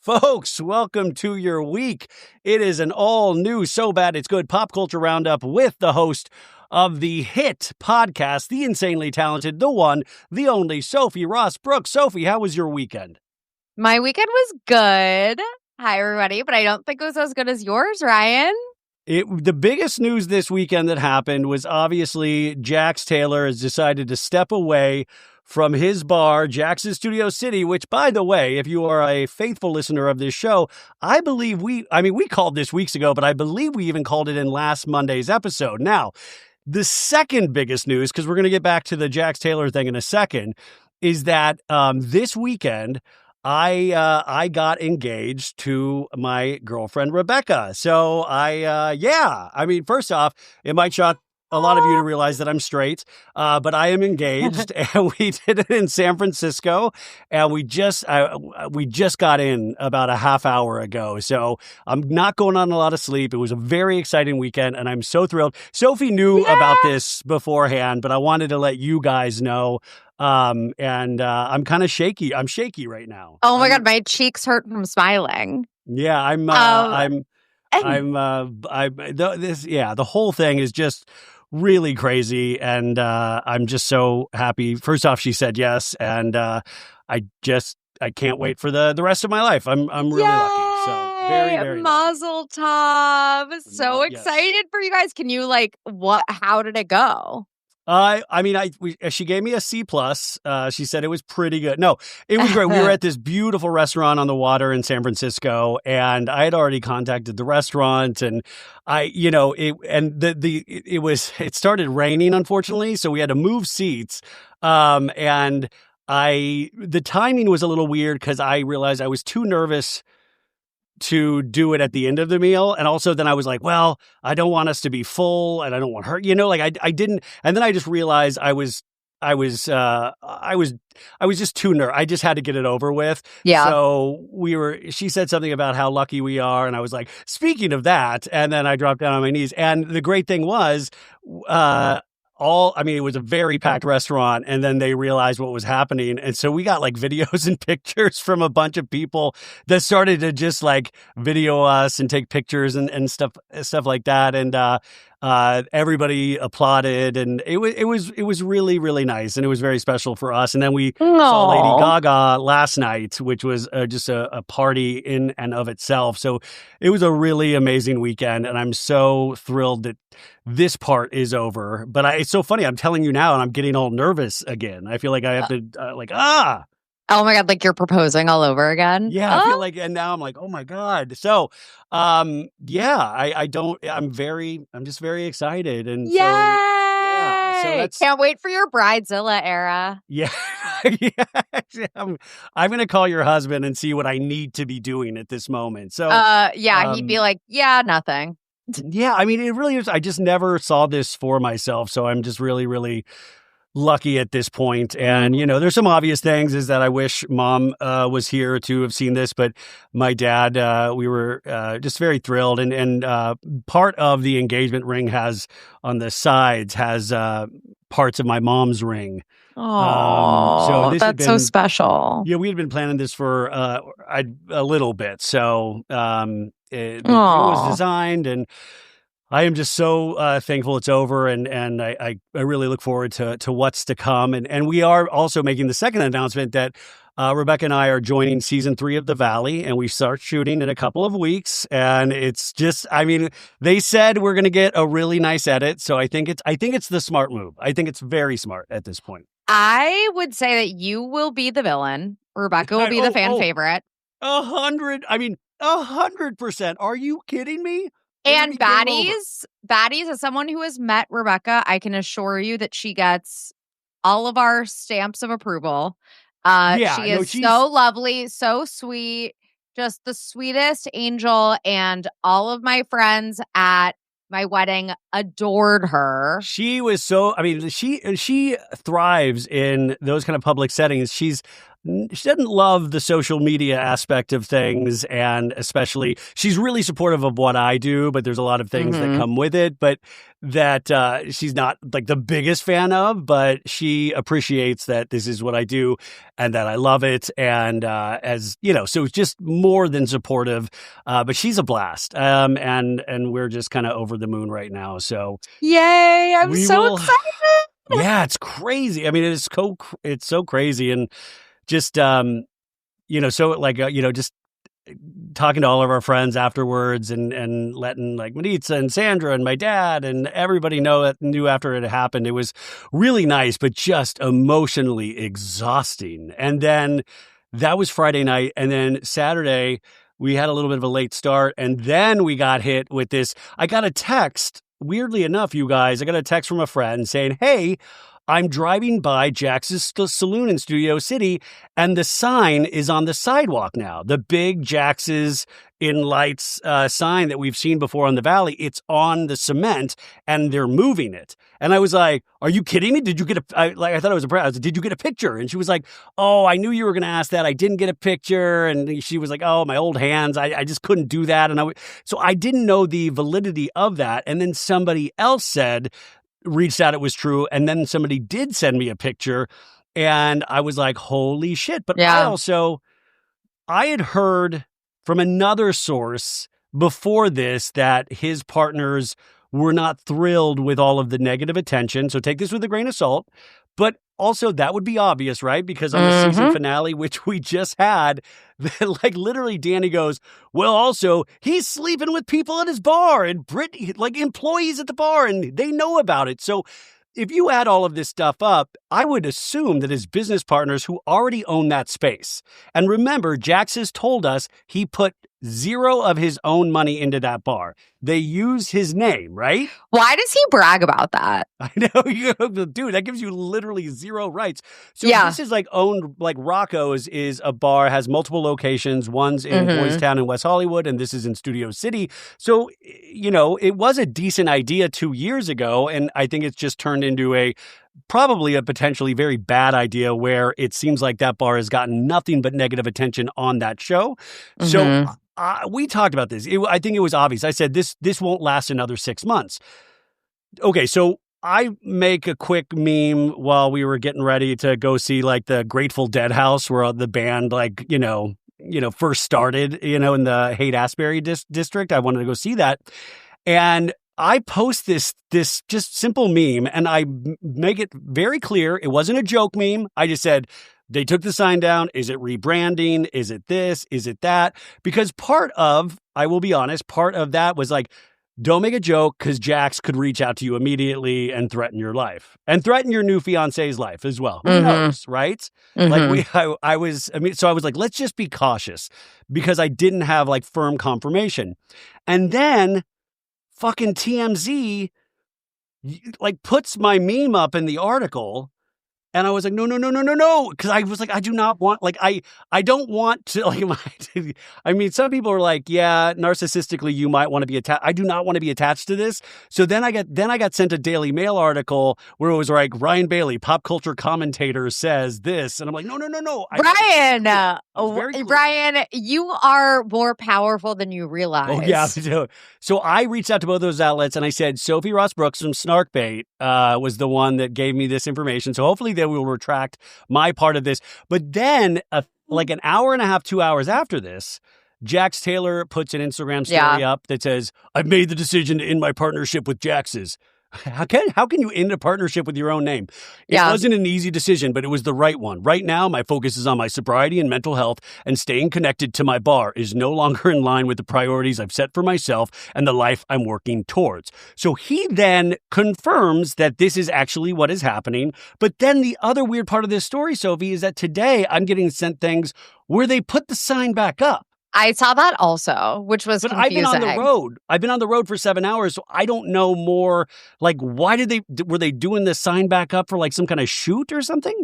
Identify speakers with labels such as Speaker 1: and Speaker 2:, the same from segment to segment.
Speaker 1: Folks, welcome to your week. It is an all-new So Bad It's Good pop culture roundup with the host of the hit podcast, the insanely talented, the one, the only, Sophie Ross Brooks. Sophie, how was your weekend?
Speaker 2: My weekend was good. Hi, everybody, but I don't think it was as good as yours, Ryan.
Speaker 1: The biggest news this weekend that happened was obviously Jax Taylor has decided to step away from his bar, Jax's Studio City, which, by the way, if you are a faithful listener of this show, I believe we called this weeks ago, but I believe we even called it in last Monday's episode. Now, the second biggest news, because we're going to get back to the Jax Taylor thing in a second, is that this weekend, I got engaged to my girlfriend, Rebecca. So first off, it might shock a lot of you to realize that I'm straight, but I am engaged, and we did it in San Francisco, and we just got in about a half hour ago. So I'm not going on a lot of sleep. It was a very exciting weekend, and I'm so thrilled. Sophie knew about this beforehand, but I wanted to let you guys know. I'm kind of shaky. I'm shaky right now.
Speaker 2: Oh my God, my cheeks hurt from smiling.
Speaker 1: Yeah, the whole thing is just really crazy, and I'm just so happy. First off, she said yes, and I can't wait for the rest of my life. I'm really lucky. So very, very
Speaker 2: Mazel tov. So excited for you guys. Can you how did it go?
Speaker 1: She gave me a C+. She said it was pretty good. No, it was great. We were at this beautiful restaurant on the water in San Francisco, and I had already contacted the restaurant, and it started raining, unfortunately, so we had to move seats. The timing was a little weird because I realized I was too nervous to do it at the end of the meal. And also then I was like, well, I don't want us to be full, and I don't want her, I didn't. And then I just realized I was just too nervous. I just had to get it over with.
Speaker 2: Yeah.
Speaker 1: So she said something about how lucky we are. And I was like, speaking of that, and then I dropped down on my knees. And the great thing was, it was a very packed restaurant, and then they realized what was happening. And so we got videos and pictures from a bunch of people that started to just video us and take pictures and stuff like that. And everybody applauded, and it was really, really nice, and it was very special for us. And then we saw Lady Gaga last night, which was just a party in and of itself. So it was a really amazing weekend, and I'm so thrilled that this part is over. But it's so funny. I'm telling you now, and I'm getting all nervous again. I feel like I have to
Speaker 2: Oh my God, you're proposing all over again?
Speaker 1: Yeah, I feel and now I'm oh my God. So, I'm just very excited. And
Speaker 2: yay! So can't wait for your Bridezilla era.
Speaker 1: Yeah. I'm going to call your husband and see what I need to be doing at this moment. So,
Speaker 2: he'd be like, yeah, nothing.
Speaker 1: Yeah, it really is. I just never saw this for myself. So I'm just really, really lucky at this point. And, there's some obvious things is that I wish Mom was here to have seen this, but my dad, we were just very thrilled. And part of the engagement ring on the sides has parts of my mom's ring.
Speaker 2: Oh, so that's so special.
Speaker 1: Yeah, we had been planning this for a little bit. So it was designed, and I am just so thankful it's over, and I really look forward to what's to come. And we are also making the second announcement that Rebecca and I are joining season 3 of The Valley, and we start shooting in a couple of weeks. And it's just, they said we're going to get a really nice edit, so I think it's the smart move. I think it's very smart at this point.
Speaker 2: I would say that you will be the villain. Rebecca will be the fan favorite.
Speaker 1: 100%. Are you kidding me?
Speaker 2: And baddies, as someone who has met Rebecca, I can assure you that she gets all of our stamps of approval. She is so lovely, so sweet, just the sweetest angel. And all of my friends at my wedding adored her.
Speaker 1: She was so, she thrives in those kind of public settings. She's she doesn't love the social media aspect of things, and especially she's really supportive of what I do, but there's a lot of things that come with it, but that she's not like the biggest fan of, but she appreciates that this is what I do and that I love it. And as you know, so it's just more than supportive, but she's a blast. And we're just kind of over the moon right now. So
Speaker 2: yay, I'm so excited.
Speaker 1: Yeah, it's crazy. I mean, it's so crazy. And just, you know, so like, you know, just talking to all of our friends afterwards and letting like Maritza and Sandra and my dad and everybody knew after it happened. It was really nice, but just emotionally exhausting. And then that was Friday night. And then Saturday, we had a little bit of a late start. And then we got hit with this. I got a text, weirdly enough, you guys, I got a text from a friend saying, hey, I'm driving by Jax's saloon in Studio City, and the sign is on the sidewalk now. The big Jax's in lights sign that we've seen before on the Valley, it's on the cement, and they're moving it. And I was like, are you kidding me? Did you get I thought it was a surprise. Did you get a picture? And she was like, oh, I knew you were going to ask that. I didn't get a picture. And she was like, oh, my old hands. I just couldn't do that. So I didn't know the validity of that. And then somebody else reached out, it was true. And then somebody did send me a picture and I was like, holy shit. But I had heard from another source before this that his partners were not thrilled with all of the negative attention. So take this with a grain of salt. But also that would be obvious, right? Because on the season finale, which we just had, like literally Danny goes, well, also he's sleeping with people at his bar and Brittany, like employees at the bar, and they know about it. So if you add all of this stuff up, I would assume that his business partners who already own that space. And remember, Jax has told us he put zero of his own money into that bar. They use his name, right?
Speaker 2: Why does he brag about that?
Speaker 1: I know, dude, that gives you literally zero rights. So this is like owned, like Rocco's is a bar, has multiple locations. One's in Boys Town in West Hollywood, and this is in Studio City. So, you know, it was a decent idea 2 years ago, and I think it's just turned into probably a potentially very bad idea where it seems like that bar has gotten nothing but negative attention on that show. So we talked about this. I think it was obvious. I said, this won't last another 6 months. Okay, so I make a quick meme while we were getting ready to go see like the Grateful Dead house where the band like, you know, first started, you know, in the Haight-Ashbury district. I wanted to go see that. And I post this just simple meme and I make it very clear. It wasn't a joke meme. I just said, they took the sign down. Is it rebranding? Is it this? Is it that? Because I will be honest, part of that was like, don't make a joke because Jax could reach out to you immediately and threaten your life and threaten your new fiance's life as well. Who knows, right? Like so I was like, let's just be cautious because I didn't have like firm confirmation. And then fucking TMZ like puts my meme up in the article. And I was like, no. Because I was like, I do not want, like, I don't want to, like, I mean, some people are like, yeah, narcissistically, you might want to be attached. I do not want to be attached to this. So then I got sent a Daily Mail article where it was like, Ryan Bailey, pop culture commentator, says this. And I'm like, no.
Speaker 2: Brian, you are more powerful than you realize.
Speaker 1: Oh, yeah. So I reached out to both those outlets and I said, Sophie Ross Brooks from Snarkbait was the one that gave me this information. So hopefully they will retract my part of this. But then like an hour and a half, 2 hours after this, Jax Taylor puts an Instagram story up that says, I've made the decision to end my partnership with Jax's. How can you end a partnership with your own name? It wasn't an easy decision, but it was the right one. Right now, my focus is on my sobriety and mental health, and staying connected to my bar is no longer in line with the priorities I've set for myself and the life I'm working towards. So he then confirms that this is actually what is happening. But then the other weird part of this story, Sophie, is that today I'm getting sent things where they put the sign back up.
Speaker 2: I saw that also, which was confusing.
Speaker 1: I've been on the road for 7 hours, so I don't know more. Like, why were they doing the sign back up for like some kind of shoot or something?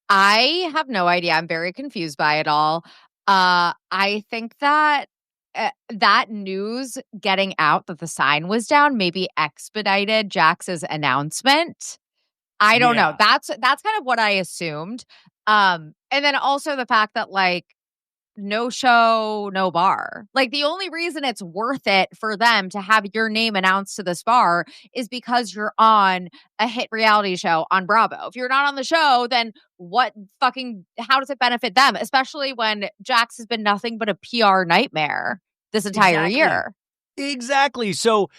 Speaker 2: I have no idea. I'm very confused by it all. I think that that news getting out that the sign was down maybe expedited Jax's announcement. I don't know. That's kind of what I assumed. And then also the fact that, like, no show, no bar. Like, the only reason it's worth it for them to have your name announced to this bar is because you're on a hit reality show on Bravo. If you're not on the show, then how does it benefit them? Especially when Jax has been nothing but a PR nightmare this entire year.
Speaker 1: Exactly. So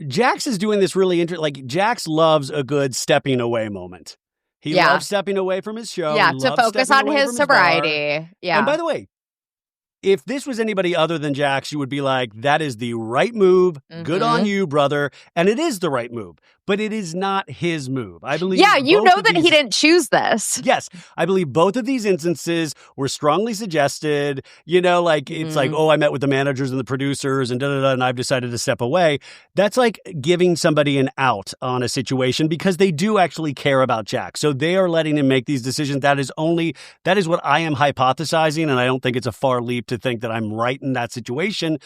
Speaker 1: Jax is doing this really interesting. Like, Jax loves a good stepping away moment. He loves stepping away from his show.
Speaker 2: Yeah, to focus on his sobriety.
Speaker 1: Yeah. And by the way, if this was anybody other than Jax, you would be like, that is the right move. Mm-hmm. Good on you, brother. And it is the right move, but it is not his move. I believe.
Speaker 2: Yeah, you know that he didn't choose this.
Speaker 1: Yes. I believe both of these instances were strongly suggested. You know, like, it's like, oh, I met with the managers and the producers and and I've decided to step away. That's like giving somebody an out on a situation because they do actually care about Jax. So they are letting him make these decisions. That is what I am hypothesizing. And I don't think it's a far leap to think that I'm right in that situation.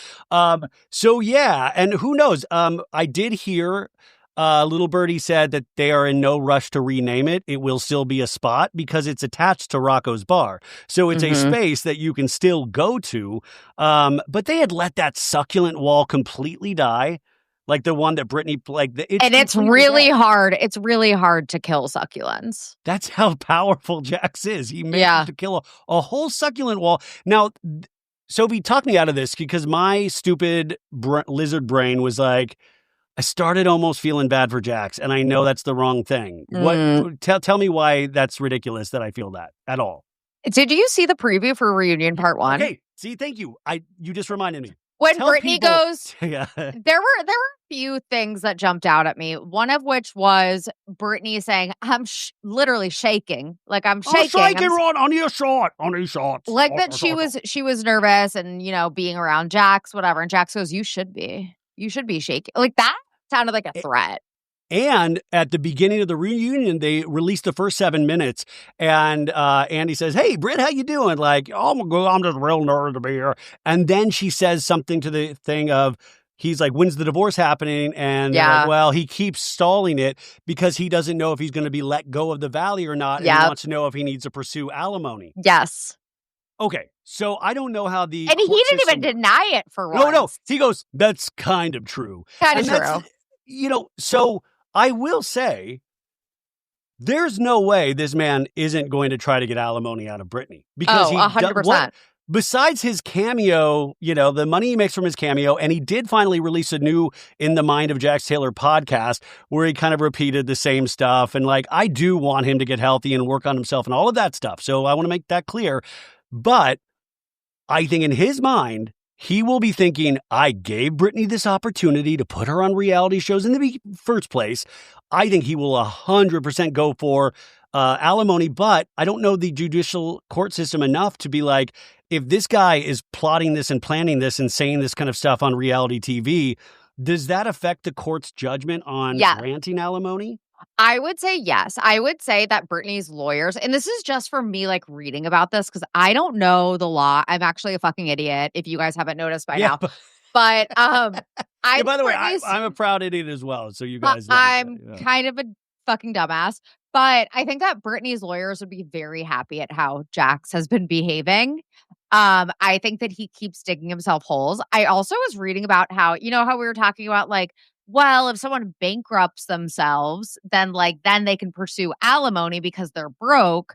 Speaker 1: So yeah, and who knows? I did hear Little Birdie said that they are in no rush to rename it. It will still be a spot because it's attached to Rocco's Bar. So it's a space that you can still go to. But they had let that succulent wall completely die. Like the one that Brittany, it's
Speaker 2: really hard. It's really hard to kill succulents.
Speaker 1: That's how powerful Jax is. He managed to kill a whole succulent wall. Now, Sophie, talk me out of this because my stupid lizard brain was like, I started almost feeling bad for Jax, and I know that's the wrong thing. Tell me why that's ridiculous that I feel that at all.
Speaker 2: Did you see the preview for Reunion Part 1?
Speaker 1: Okay, see, thank you. You just reminded me.
Speaker 2: When Brittany goes, there were a few things that jumped out at me. One of which was Brittany saying, "I'm literally shaking, like I'm shaking,
Speaker 1: on your shot,
Speaker 2: like that." She was nervous and being around Jax, whatever. And Jax goes, "You should be shaking." Like that sounded like a threat.
Speaker 1: And at the beginning of the reunion, they released the first 7 minutes, and Andy says, "Hey, Britt, how you doing?" Like, "Oh, I'm just real nervous to be here." And then she says something to the thing of, he's like, "When's the divorce happening?" And like, well, he keeps stalling it because he doesn't know if he's going to be let go of the Valley or not, and he wants to know if he needs to pursue alimony.
Speaker 2: Yes.
Speaker 1: Okay, so I don't know how the
Speaker 2: and he didn't even deny it for once.
Speaker 1: No, he goes, "That's kind of true."
Speaker 2: Kind of true.
Speaker 1: So I will say, there's no way this man isn't going to try to get alimony out of Brittany. Because
Speaker 2: 100%.
Speaker 1: Besides his cameo, the money he makes from his cameo, and he did finally release a new In the Mind of Jax Taylor podcast where he kind of repeated the same stuff. And like, I do want him to get healthy and work on himself and all of that stuff. So I want to make that clear. But I think in his mind, he will be thinking, I gave Brittany this opportunity to put her on reality shows in the first place. I think he will 100% go for alimony, but I don't know the judicial court system enough to be like, if this guy is plotting this and planning this and saying this kind of stuff on reality TV, does that affect the court's judgment on granting alimony?
Speaker 2: I would say yes. I would say that Brittany's lawyers, and this is just for me, like, reading about this, because I don't know the law. I'm actually a fucking idiot, if you guys haven't noticed by now. But
Speaker 1: by the way, I'm a proud idiot as well, so you guys know.
Speaker 2: I'm kind of a fucking dumbass. But I think that Brittany's lawyers would be very happy at how Jax has been behaving. I think that he keeps digging himself holes. I also was reading about how we were talking about, like, well, if someone bankrupts themselves, then they can pursue alimony because they're broke.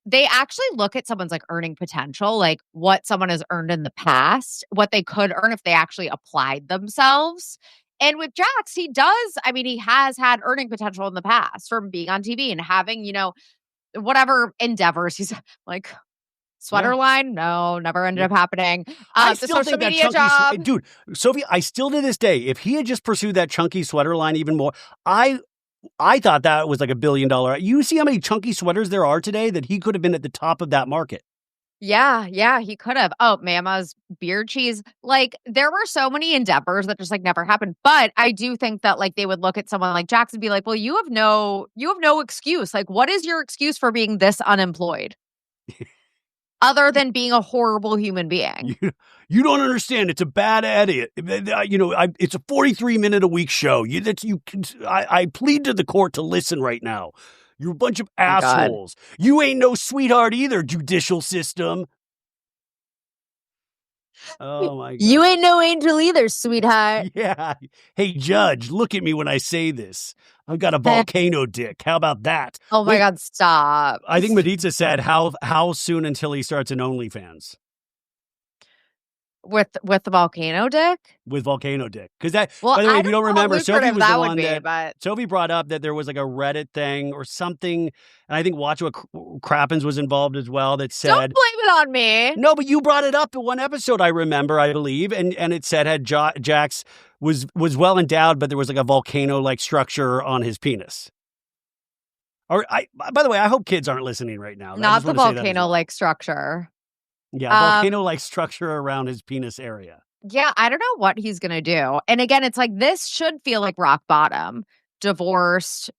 Speaker 2: They actually look at someone's like earning potential, like what someone has earned in the past, what they could earn if they actually applied themselves. And with Jax, he has had earning potential in the past from being on TV and having, whatever endeavors he's like. Sweater line? No, never ended up happening. The social media job.
Speaker 1: Dude, Sophie, I still to this day, if he had just pursued that chunky sweater line even more, I thought that was like $1 billion. You see how many chunky sweaters there are today that he could have been at the top of that market.
Speaker 2: Yeah, he could have. Oh, Mama's beard cheese. Like, there were so many endeavors that just never happened. But I do think that they would look at someone like Jax and be like, well, you have no excuse. Like, what is your excuse for being this unemployed? Other than being a horrible human being.
Speaker 1: You don't understand. It's a bad edit. It's a 43-minute-a-week show. I plead to the court to listen right now. You're a bunch of assholes. You ain't no sweetheart either, judicial system. Oh, my God.
Speaker 2: You ain't no angel either, sweetheart.
Speaker 1: Yeah. Hey, judge, look at me when I say this. I've got a volcano dick. How about that?
Speaker 2: Oh, my God, stop.
Speaker 1: I think Maritza said, how soon until he starts an OnlyFans?
Speaker 2: With the volcano dick?
Speaker 1: With volcano dick. Because that, by the way, if you don't remember, Sophie was the one that Sophie brought up that there was like a Reddit thing or something. And I think Watch What Crappens was involved as well that said.
Speaker 2: Don't blame it on me.
Speaker 1: No, but you brought it up in one episode, I remember, I believe. And it said had Jax was well endowed, but there was like a volcano-like structure on his penis. By the way, I hope kids aren't listening right now.
Speaker 2: Not the volcano-like structure.
Speaker 1: Yeah, volcano-like structure around his penis area.
Speaker 2: Yeah, I don't know what he's going to do. And again, it's like this should feel like rock bottom. Divorced,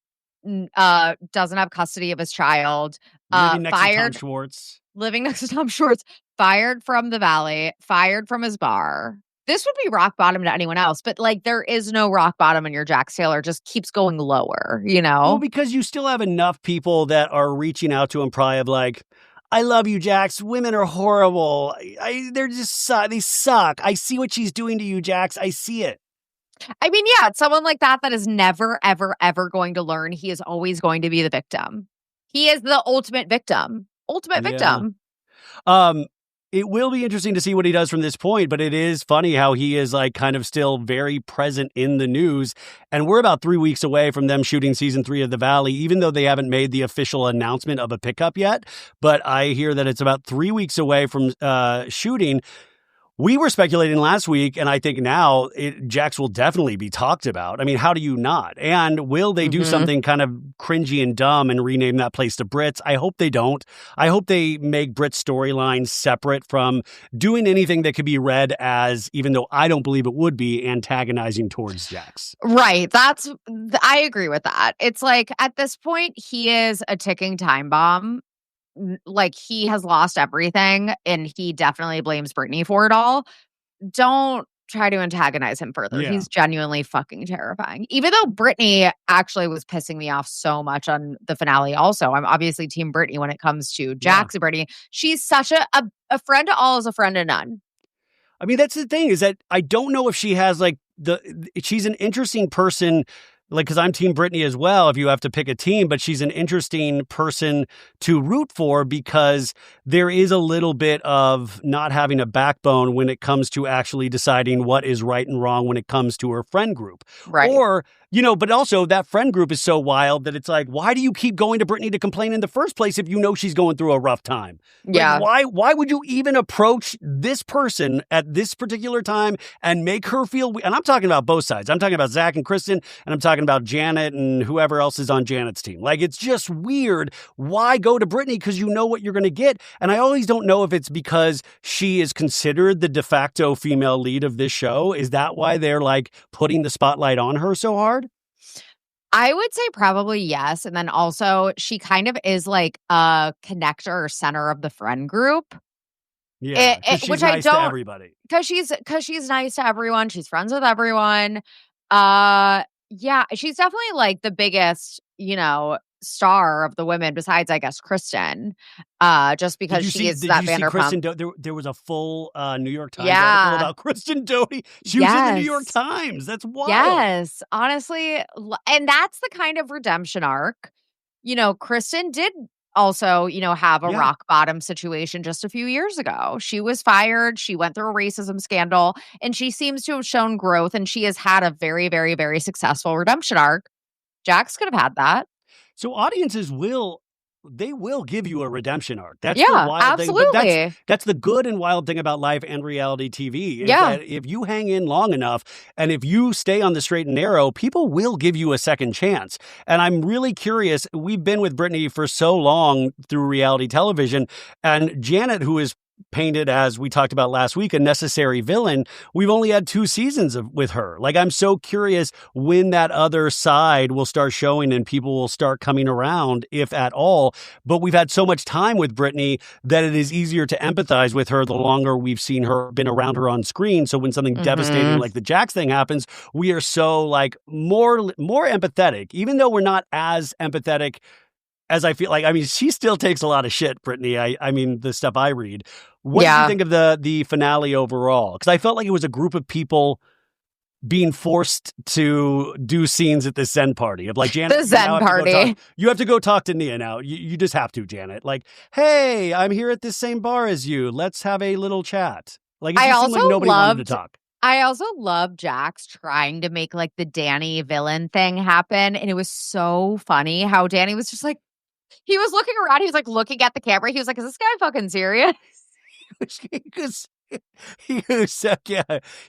Speaker 2: doesn't have custody of his child.
Speaker 1: Living next to Tom Schwartz.
Speaker 2: Living next to Tom Schwartz. Fired from the Valley. Fired from his bar. This would be rock bottom to anyone else. But like there is no rock bottom in your Jax Taylor. Just keeps going lower, you know?
Speaker 1: Well, because you still have enough people that are reaching out to him probably of like, I love you, Jax. Women are horrible. They're just they suck. I see what she's doing to you, Jax. I see it.
Speaker 2: I mean, yeah, it's someone like that is never, ever, ever going to learn. He is always going to be the victim. He is the ultimate victim. Victim.
Speaker 1: It will be interesting to see what he does from this point, but it is funny how he is like kind of still very present in the news. And we're about 3 weeks away from them shooting season 3 of The Valley, even though they haven't made the official announcement of a pickup yet. But I hear that it's about 3 weeks away from shooting. We were speculating last week, and I think now Jax will definitely be talked about. I mean, how do you not? And will they do something kind of cringy and dumb and rename that place to Brit's? I hope they don't. I hope they make Brit's storyline separate from doing anything that could be read as, even though I don't believe it would be, antagonizing towards Jax.
Speaker 2: Right. I agree with that. It's like, at this point, he is a ticking time bomb. Like he has lost everything and he definitely blames Brittany for it all. Don't try to antagonize him further. Yeah. He's genuinely fucking terrifying. Even though Brittany actually was pissing me off so much on the finale also. I'm obviously team Brittany when it comes to Jax and Brittany. She's such a friend to all is a friend to none.
Speaker 1: I mean, that's the thing is that I don't know if she has like she's an interesting person. Like, because I'm Team Brittany as well, if you have to pick a team, but she's an interesting person to root for because there is a little bit of not having a backbone when it comes to actually deciding what is right and wrong when it comes to her friend group.
Speaker 2: Right.
Speaker 1: Or, you know, but also that friend group is so wild that it's like, why do you keep going to Brittany to complain in the first place if you know she's going through a rough time?
Speaker 2: Yeah.
Speaker 1: Like, why would you even approach this person at this particular time and make her feel, and I'm talking about both sides. I'm talking about Zach and Kristen, and I'm talking about Janet and whoever else is on Janet's team. Like, it's just weird. Why go to Brittany? Because you know what you're going to get. And I always don't know if it's because she is considered the de facto female lead of this show. Is that why they're like putting the spotlight on her so hard?
Speaker 2: I would say probably yes. And then also she kind of is like a connector or center of the friend group.
Speaker 1: Yeah, she's
Speaker 2: which
Speaker 1: nice to everybody.
Speaker 2: Because she's nice to everyone. She's friends with everyone. Yeah, she's definitely like the biggest, you know, star of the women besides, I guess, Kristen. Just because she is that Vanderpump.
Speaker 1: There was a full New York Times article about Kristen Doute. She was in the New York Times. That's wild.
Speaker 2: Yes, honestly. And that's the kind of redemption arc. You know, Kristen did also, you know, have a rock bottom situation just a few years ago. She was fired. She went through a racism scandal and she seems to have shown growth and she has had a very, very, very successful redemption arc. Jax could have had that.
Speaker 1: So audiences will give you a redemption arc. That's
Speaker 2: the
Speaker 1: wild
Speaker 2: absolutely.
Speaker 1: thing. But that's the good and wild thing about live and reality TV. Is that if you hang in long enough and if you stay on the straight and narrow, people will give you a second chance. And I'm really curious. We've been with Brittany for so long through reality television, and Janet, who is painted as we talked about last week, a necessary villain. We've only had 2 seasons with her. Like, I'm so curious when that other side will start showing and people will start coming around, if at all. But we've had so much time with Brittany that it is easier to empathize with her the longer we've seen her, been around her on screen. So when something devastating like the Jax thing happens, we are so like more empathetic, even though we're not as empathetic as I feel like, I mean, she still takes a lot of shit, Brittany. I mean, the stuff I read. What did you think of the finale overall? Because I felt like it was a group of people being forced to do scenes at the Zen party of like, Janet,
Speaker 2: the Zen party.
Speaker 1: You have to go talk to Nia now. You just have to, Janet. Like, hey, I'm here at the same bar as you. Let's have a little chat. Like, it just seemed like nobody wanted to talk.
Speaker 2: I also love Jax trying to make like the Danny villain thing happen. And it was so funny how Danny was just like, he was looking around. He was like looking at the camera. He was like, is this guy fucking serious?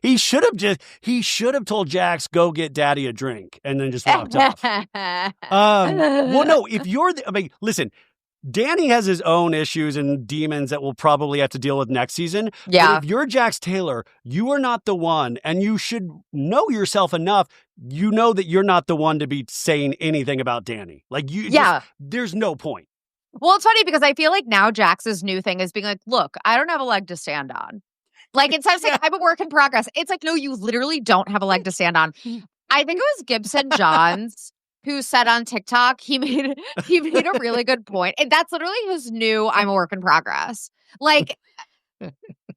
Speaker 1: He should have told Jax, go get daddy a drink and then just walked off. Well, no, listen, Danny has his own issues and demons that we'll probably have to deal with next season.
Speaker 2: Yeah.
Speaker 1: But if you're Jax Taylor, you are not the one, and you should know yourself enough. You know that you're not the one to be saying anything about Danny. Like, there's no point.
Speaker 2: Well, it's funny because I feel like now Jax's new thing is being like, look, I don't have a leg to stand on. Like, instead of saying, I'm a work in progress, it's like, no, you literally don't have a leg to stand on. I think it was Gibson Johns who said on TikTok, he made a really good point. And that's literally his new I'm a work in progress. Like,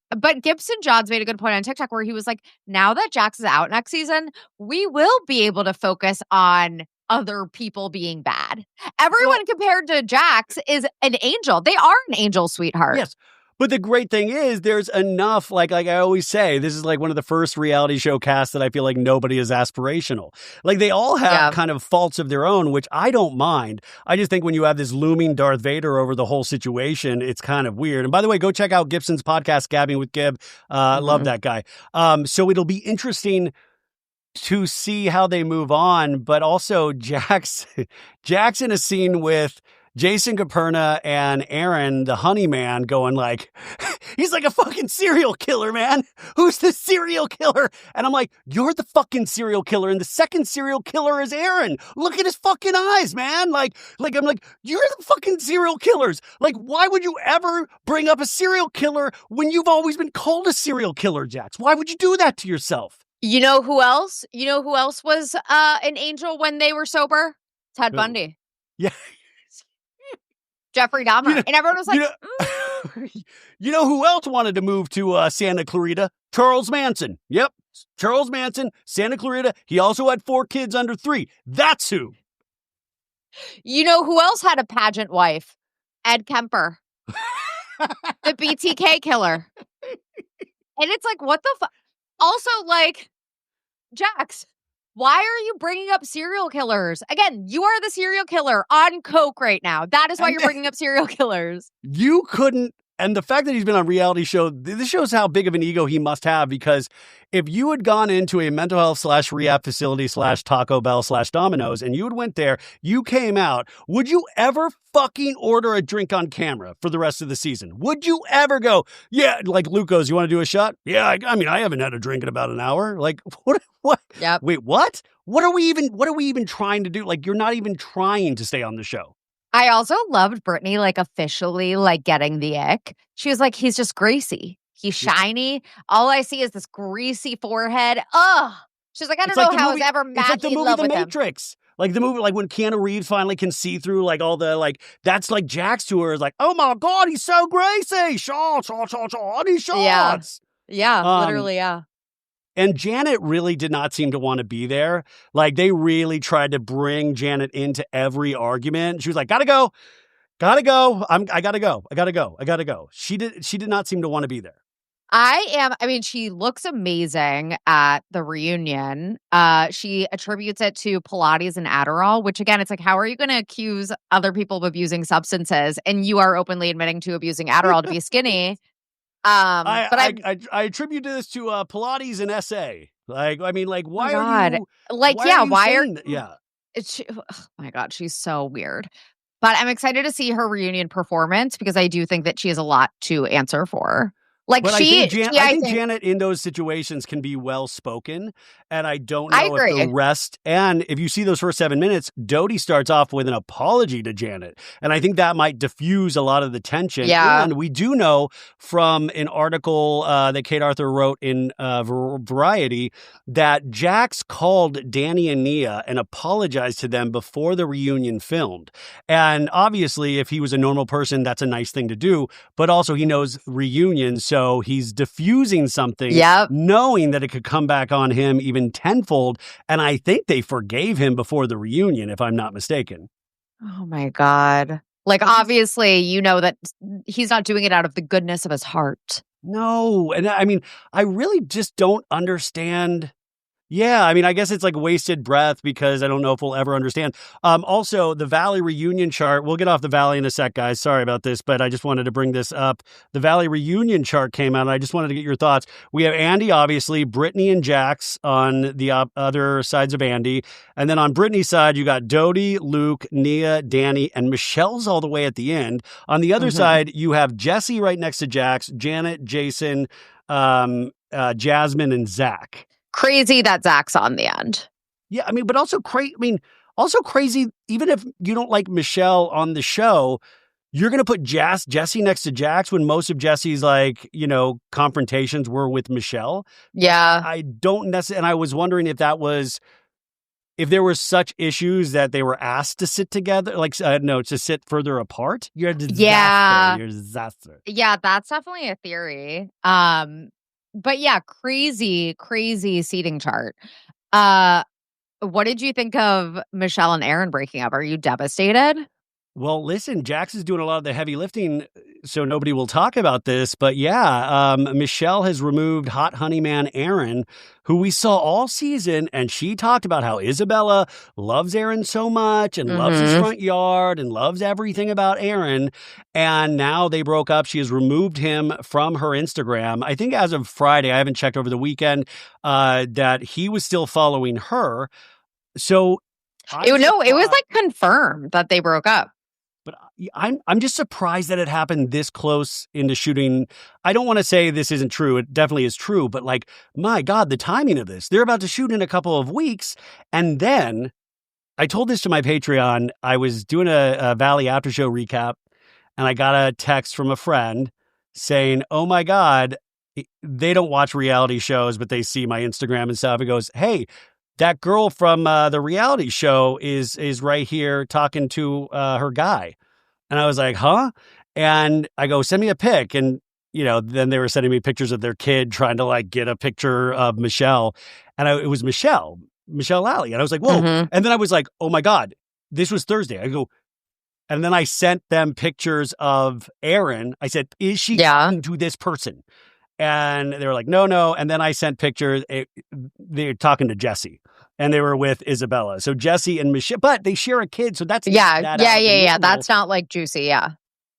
Speaker 2: but Gibson Johns made a good point on TikTok where he was like, now that Jax is out next season, we will be able to focus on other people being bad. Everyone compared to Jax is an angel. They are an angel, sweetheart.
Speaker 1: Yes. But the great thing is there's enough, like I always say, this is like one of the first reality show casts that I feel like nobody is aspirational. Like they all have kind of faults of their own, which I don't mind. I just think when you have this looming Darth Vader over the whole situation, it's kind of weird. And by the way, go check out Gibson's podcast, Gabbing with Gib. Love that guy. So it'll be interesting to see how they move on, but also Jax in a scene with Jason Caperna and Aaron, the honey man, going like, he's like a fucking serial killer, man. Who's the serial killer? And I'm like, you're the fucking serial killer. And the second serial killer is Aaron. Look at his fucking eyes, man. Like I'm like, you're the fucking serial killers. Like, why would you ever bring up a serial killer when you've always been called a serial killer, Jax? Why would you do that to yourself?
Speaker 2: You know who else? You know who else was an angel when they were sober? Ted Bundy.
Speaker 1: Yeah.
Speaker 2: Jeffrey Dahmer. And everyone was like,
Speaker 1: you know who else wanted to move to Santa Clarita? Charles Manson. Yep. Charles Manson, Santa Clarita. He also had 4 kids under 3. That's who.
Speaker 2: You know who else had a pageant wife? Ed Kemper. The BTK killer. And it's like, what the fuck? Also, like, Jax, why are you bringing up serial killers? Again, you are the serial killer on coke right now. That is why you're bringing up serial killers.
Speaker 1: You couldn't. And the fact that he's been on reality show, this shows how big of an ego he must have, because if you had gone into a mental health / rehab facility / Taco Bell / Domino's and you had went there, you came out, would you ever fucking order a drink on camera for the rest of the season? Would you ever go, yeah, like Luke goes, you want to do a shot? Yeah, I mean, I haven't had a drink in about an hour. Like, what?
Speaker 2: Yep.
Speaker 1: Wait, what? What are we even trying to do? Like, you're not even trying to stay on the show.
Speaker 2: I also loved Brittany, like, officially, like, getting the ick. She was like, he's just greasy. He's shiny. All I see is this greasy forehead. Ugh. She's like, I don't know how I was ever madly in love with him.
Speaker 1: It's like the movie The Matrix. Like the movie, like when Keanu Reeves finally can see through, like, all the, like, that's like Jax to her is like, oh my God, he's so greasy. Shots.
Speaker 2: Yeah, literally, yeah.
Speaker 1: And Janet really did not seem to want to be there. Like, they really tried to bring Janet into every argument. She was like, gotta go. I gotta go. She did not seem to want to be there.
Speaker 2: I mean, she looks amazing at the reunion. She attributes it to Pilates and Adderall, which, again, it's like, how are you going to accuse other people of abusing substances? And you are openly admitting to abusing Adderall to be skinny.
Speaker 1: I attribute this to Pilates and SA. Like, I mean, like, why
Speaker 2: are you? Like, why are
Speaker 1: yeah?
Speaker 2: Oh my God, she's so weird. But I'm excited to see her reunion performance because I do think that she has a lot to answer for. Like
Speaker 1: but I think Janet in those situations can be well spoken, and I don't know if the rest. And if you see those first 7 minutes, Doute starts off with an apology to Janet, and I think that might diffuse a lot of the tension.
Speaker 2: Yeah.
Speaker 1: And we do know from an article that Kate Arthur wrote in Variety that Jax called Danny and Nia and apologized to them before the reunion filmed. And obviously, if he was a normal person, that's a nice thing to do. But also, he knows reunions. So he's diffusing something, knowing that it could come back on him even tenfold. And I think they forgave him before the reunion, if I'm not mistaken.
Speaker 2: Oh, my God. Like, obviously, you know that he's not doing it out of the goodness of his heart.
Speaker 1: No. And I mean, I really just don't understand. Yeah, I mean, I guess it's like wasted breath because I don't know if we'll ever understand. Also, the Valley reunion chart, we'll get off the Valley in a sec, guys. Sorry about this, but I just wanted to bring this up. The Valley reunion chart came out, and I just wanted to get your thoughts. We have Andy, obviously, Brittany and Jax on the other sides of Andy. And then on Brittany's side, you got Doute, Luke, Nia, Danny, and Michelle's all the way at the end. On the other side, you have Jesse right next to Jax, Janet, Jason, Jasmine, and Zach.
Speaker 2: Crazy that Zach's on the end.
Speaker 1: Yeah, I mean, but also crazy, even if you don't like Michelle on the show, you're going to put Jesse next to Jax when most of Jesse's, like, you know, confrontations were with Michelle.
Speaker 2: Yeah.
Speaker 1: I don't necessarily, and I was wondering if there were such issues that they were asked to sit together, like, to sit further apart. You're a disaster.
Speaker 2: Yeah.
Speaker 1: You're a disaster.
Speaker 2: Yeah, that's definitely a theory. But yeah, crazy seating chart. What did you think of Michelle and Aaron breaking up? Are you devastated?
Speaker 1: Well, listen, Jax is doing a lot of the heavy lifting, so nobody will talk about this. But yeah, Michelle has removed hot honey man Aaron, who we saw all season, and she talked about how Isabella loves Aaron so much and loves his front yard and loves everything about Aaron. And now they broke up. She has removed him from her Instagram. I think as of Friday, I haven't checked over the weekend, that he was still following her. So
Speaker 2: it was like confirmed that they broke up.
Speaker 1: But I'm just surprised that it happened this close into shooting. I don't want to say this isn't true. It definitely is true. But like, my God, the timing of this. They're about to shoot in a couple of weeks. And then I told this to my Patreon. I was doing a Valley After Show recap, and I got a text from a friend saying, oh my God, they don't watch reality shows, but they see my Instagram and stuff. It goes, hey, that girl from the reality show is right here talking to her guy. And I was like, huh? And I go, send me a pic. And, you know, then they were sending me pictures of their kid trying to like get a picture of Michelle. And it was Michelle Lally. And I was like, whoa. And then I was like, oh my God, this was Thursday. I go, and then I sent them pictures of Aaron. I said, is she talking to this person? And they were like, no. And then I sent pictures. They're talking to Jesse, and they were with Isabella. So Jesse and Michelle, but they share a kid. So that's
Speaker 2: yeah. That's not like juicy. Yeah.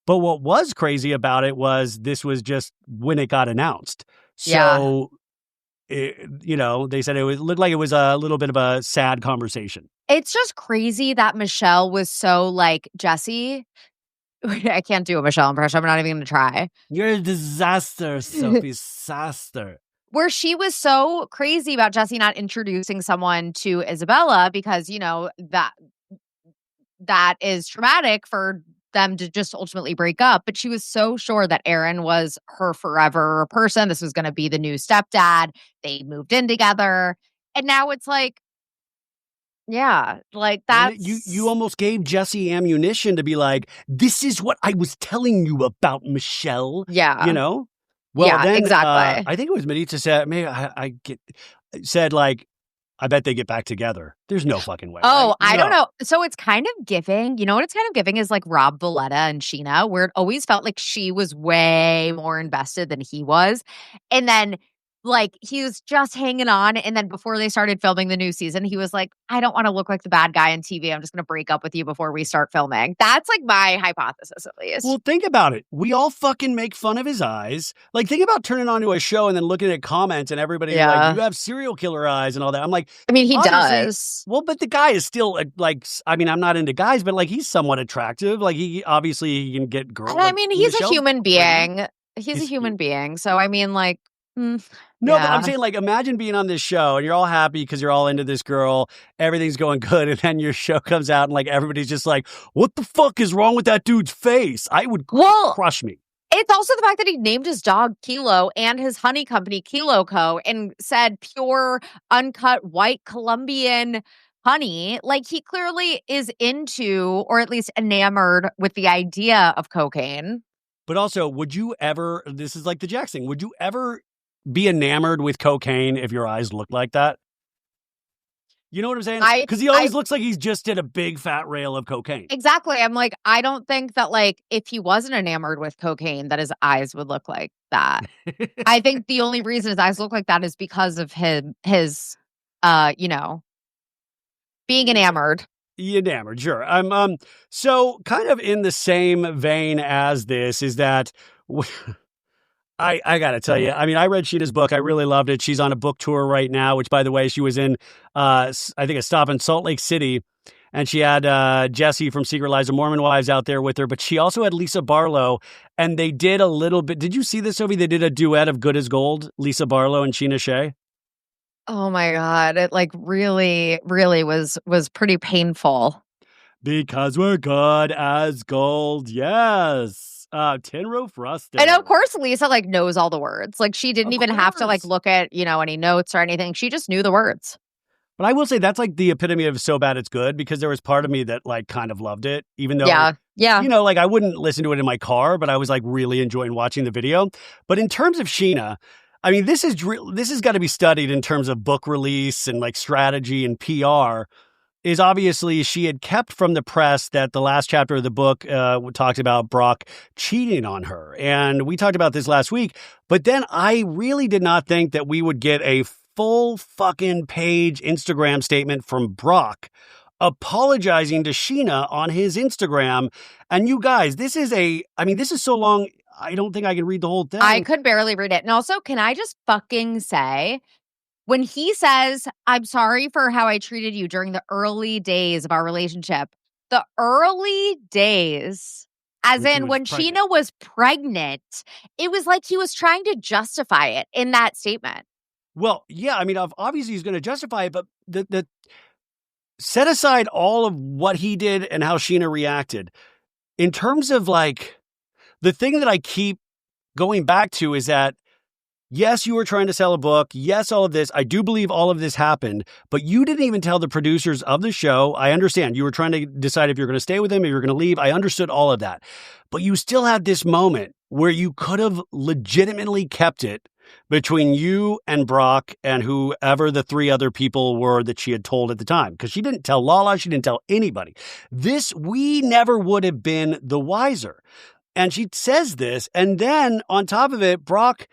Speaker 1: But what was crazy about it was this was just when it got announced. So, they said it looked like it was a little bit of a sad conversation.
Speaker 2: It's just crazy that Michelle was so like Jesse. I can't do a Michelle impression. I'm not even going to try.
Speaker 1: You're a disaster, Sophie. Disaster.
Speaker 2: Where she was so crazy about Jesse not introducing someone to Isabella because, you know, that is traumatic for them to just ultimately break up. But she was so sure that Aaron was her forever person. This was going to be the new stepdad. They moved in together. And now it's like, yeah, like that.
Speaker 1: You almost gave Jesse ammunition to be like, this is what I was telling you about Michelle.
Speaker 2: Yeah.
Speaker 1: You know? Well,
Speaker 2: yeah,
Speaker 1: then,
Speaker 2: exactly.
Speaker 1: I think it was Maritza said, maybe said like, I bet they get back together. There's no fucking way.
Speaker 2: Oh,
Speaker 1: right?
Speaker 2: I don't know. So it's kind of giving, you know what it's kind of giving is like Rob Valletta and Scheana, where it always felt like she was way more invested than he was. And then like he was just hanging on. And then before they started filming the new season, he was like, I don't want to look like the bad guy on TV. I'm just going to break up with you before we start filming. That's like my hypothesis, at least.
Speaker 1: Well, think about it. We all fucking make fun of his eyes. Like, think about turning on to a show and then looking at comments and everybody like, you have serial killer eyes and all that. I'm like,
Speaker 2: I mean, he does.
Speaker 1: Well, but the guy is still like, I mean, I'm not into guys, but like, he's somewhat attractive. Like, he can get girls.
Speaker 2: I mean, he's a human being. He's a human being. So, I mean, like,
Speaker 1: no, but I'm saying, like, imagine being on this show and you're all happy because you're all into this girl. Everything's going good. And then your show comes out and, like, everybody's just like, what the fuck is wrong with that dude's face? I would crush me.
Speaker 2: It's also the fact that he named his dog Kilo and his honey company Kilo Co. and said pure, uncut, white Colombian honey. Like, he clearly is into, or at least enamored with the idea of cocaine.
Speaker 1: But also, would you ever, this is like the Jax thing, would you ever be enamored with cocaine if your eyes looked like that? You know what I'm saying? Because he always looks like he's just did a big fat rail of cocaine.
Speaker 2: Exactly. I'm like, I don't think that, like, if he wasn't enamored with cocaine, that his eyes would look like that. I think the only reason his eyes look like that is because of his you know, being enamored.
Speaker 1: Enamored, sure. So kind of in the same vein as this is that I gotta tell you, I mean, I read Sheena's book. I really loved it. She's on a book tour right now, which, by the way, she was in, I think, a stop in Salt Lake City. And she had Jesse from Secret Lives of Mormon Wives out there with her. But she also had Lisa Barlow. And they did a little bit. Did you see this, Sophie? They did a duet of Good as Gold, Lisa Barlow and Sheena Shay.
Speaker 2: Oh, my God. It, like, really, really was pretty painful.
Speaker 1: Because we're good as gold. Yes. Tin Roof Rusted.
Speaker 2: And of course, Lisa, like, knows all the words. Like, she didn't even have to, like, look at, you know, any notes or anything. She just knew the words.
Speaker 1: But I will say that's, like, the epitome of so bad it's good, because there was part of me that, like, kind of loved it, even though,
Speaker 2: yeah.
Speaker 1: You know, like, I wouldn't listen to it in my car, but I was, like, really enjoying watching the video. But in terms of Sheena, I mean, this has got to be studied in terms of book release and, like, strategy and PR. Is obviously she had kept from the press that the last chapter of the book talked about Brock cheating on her. And we talked about this last week. But then I really did not think that we would get a full fucking page Instagram statement from Brock apologizing to Sheena on his Instagram. And you guys, this is so long, I don't think I can read the whole thing.
Speaker 2: I could barely read it. And also, can I just fucking say, when he says, I'm sorry for how I treated you during the early days of our relationship, the early days, as in when Sheena was pregnant, it was like he was trying to justify it in that statement.
Speaker 1: Well, yeah, I mean, obviously he's going to justify it, but the set aside all of what he did and how Sheena reacted. In terms of, like, the thing that I keep going back to is that, yes, you were trying to sell a book. Yes, all of this. I do believe all of this happened, but you didn't even tell the producers of the show. I understand you were trying to decide if you're going to stay with him, if you're going to leave. I understood all of that, but you still had this moment where you could have legitimately kept it between you and Brock and whoever the three other people were that she had told at the time. Because she didn't tell Lala. She didn't tell anybody. We never would have been the wiser. And she says this. And then on top of it, Brock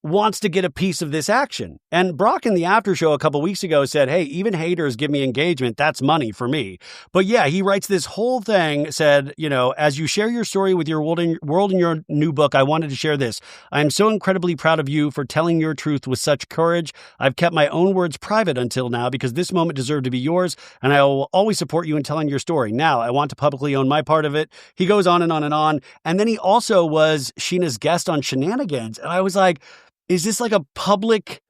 Speaker 1: wants to get a piece of this action. And Brock in the after show a couple weeks ago said, hey, even haters give me engagement. That's money for me. But yeah, he writes this whole thing, said, you know, as you share your story with your world in your new book, I wanted to share this. I am so incredibly proud of you for telling your truth with such courage. I've kept my own words private until now because this moment deserved to be yours, and I will always support you in telling your story. Now, I want to publicly own my part of it. He goes on and on and on. And then he also was Sheena's guest on Shenanigans. And I was like, is this like a public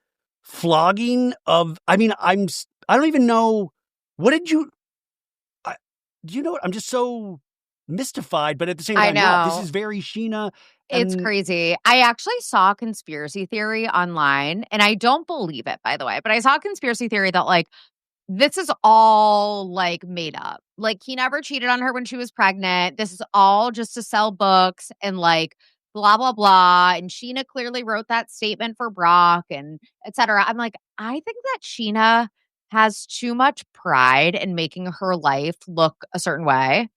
Speaker 1: flogging of, I mean, I don't even know. What did you, do you know what? I'm just so mystified, but at the same time, this is very Sheena.
Speaker 2: It's crazy. I actually saw a conspiracy theory online, and I don't believe it, by the way, but I saw a conspiracy theory that, like, this is all, like, made up. Like, he never cheated on her when she was pregnant. This is all just to sell books and, like, blah, blah, blah. And Sheena clearly wrote that statement for Brock and et cetera. I'm like, I think that Sheena has too much pride in making her life look a certain way.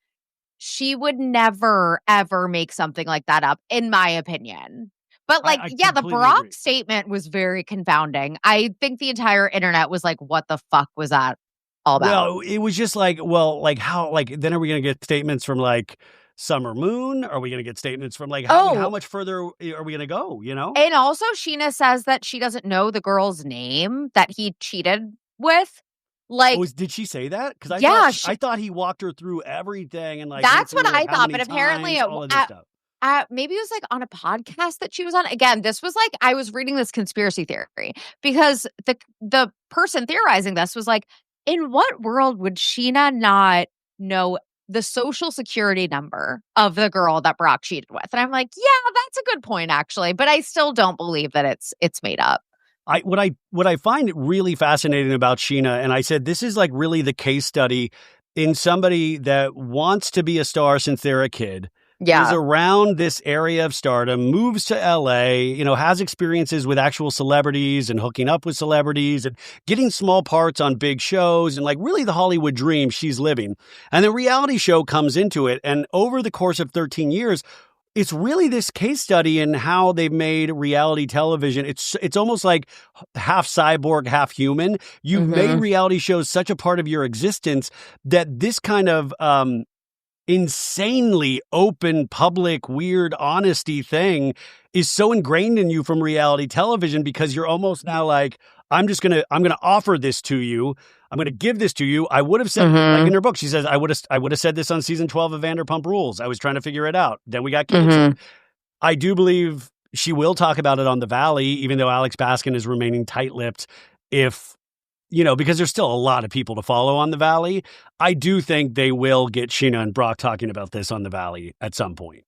Speaker 2: She would never, ever make something like that up, in my opinion. But, like, the Brock statement was very confounding. I think the entire internet was like, what the fuck was that all about?
Speaker 1: Well, it was just like, well, like, how, like, then are we going to get statements from, like, Summer Moon? Are we going to get statements from, like, how much further are we going to go, you know?
Speaker 2: And also, Sheena says that she doesn't know the girl's name that he cheated with. Like,
Speaker 1: did she say that? Because I thought he walked her through everything and, like,
Speaker 2: that's what I thought. But apparently,
Speaker 1: all of this stuff.
Speaker 2: maybe it was like on a podcast that she was on. Again, this was like, I was reading this conspiracy theory because the person theorizing this was like, in what world would Scheana not know the social security number of the girl that Brock cheated with? And I'm like, yeah, that's a good point, actually. But I still don't believe that it's made up.
Speaker 1: What I find really fascinating about Scheana, and I said this is like really the case study in somebody that wants to be a star since they're a kid.
Speaker 2: Yeah.
Speaker 1: Is around this area of stardom, moves to LA, has experiences with actual celebrities and hooking up with celebrities and getting small parts on big shows and like really the Hollywood dream she's living. And the reality show comes into it. And over the course of 13 years, it's really this case study in how they've made reality television. It's almost like half cyborg, half human. You've made reality shows such a part of your existence that this kind of insanely open, public, weird honesty thing is so ingrained in you from reality television because you're almost now like, I'm going to offer this to you. I'm going to give this to you. I would have said, like in her book, she says, I would have said this on season 12 of Vanderpump Rules. I was trying to figure it out. Then we got canceled. I do believe she will talk about it on The Valley, even though Alex Baskin is remaining tight-lipped because there's still a lot of people to follow on The Valley. I do think they will get Scheana and Brock talking about this on The Valley at some point.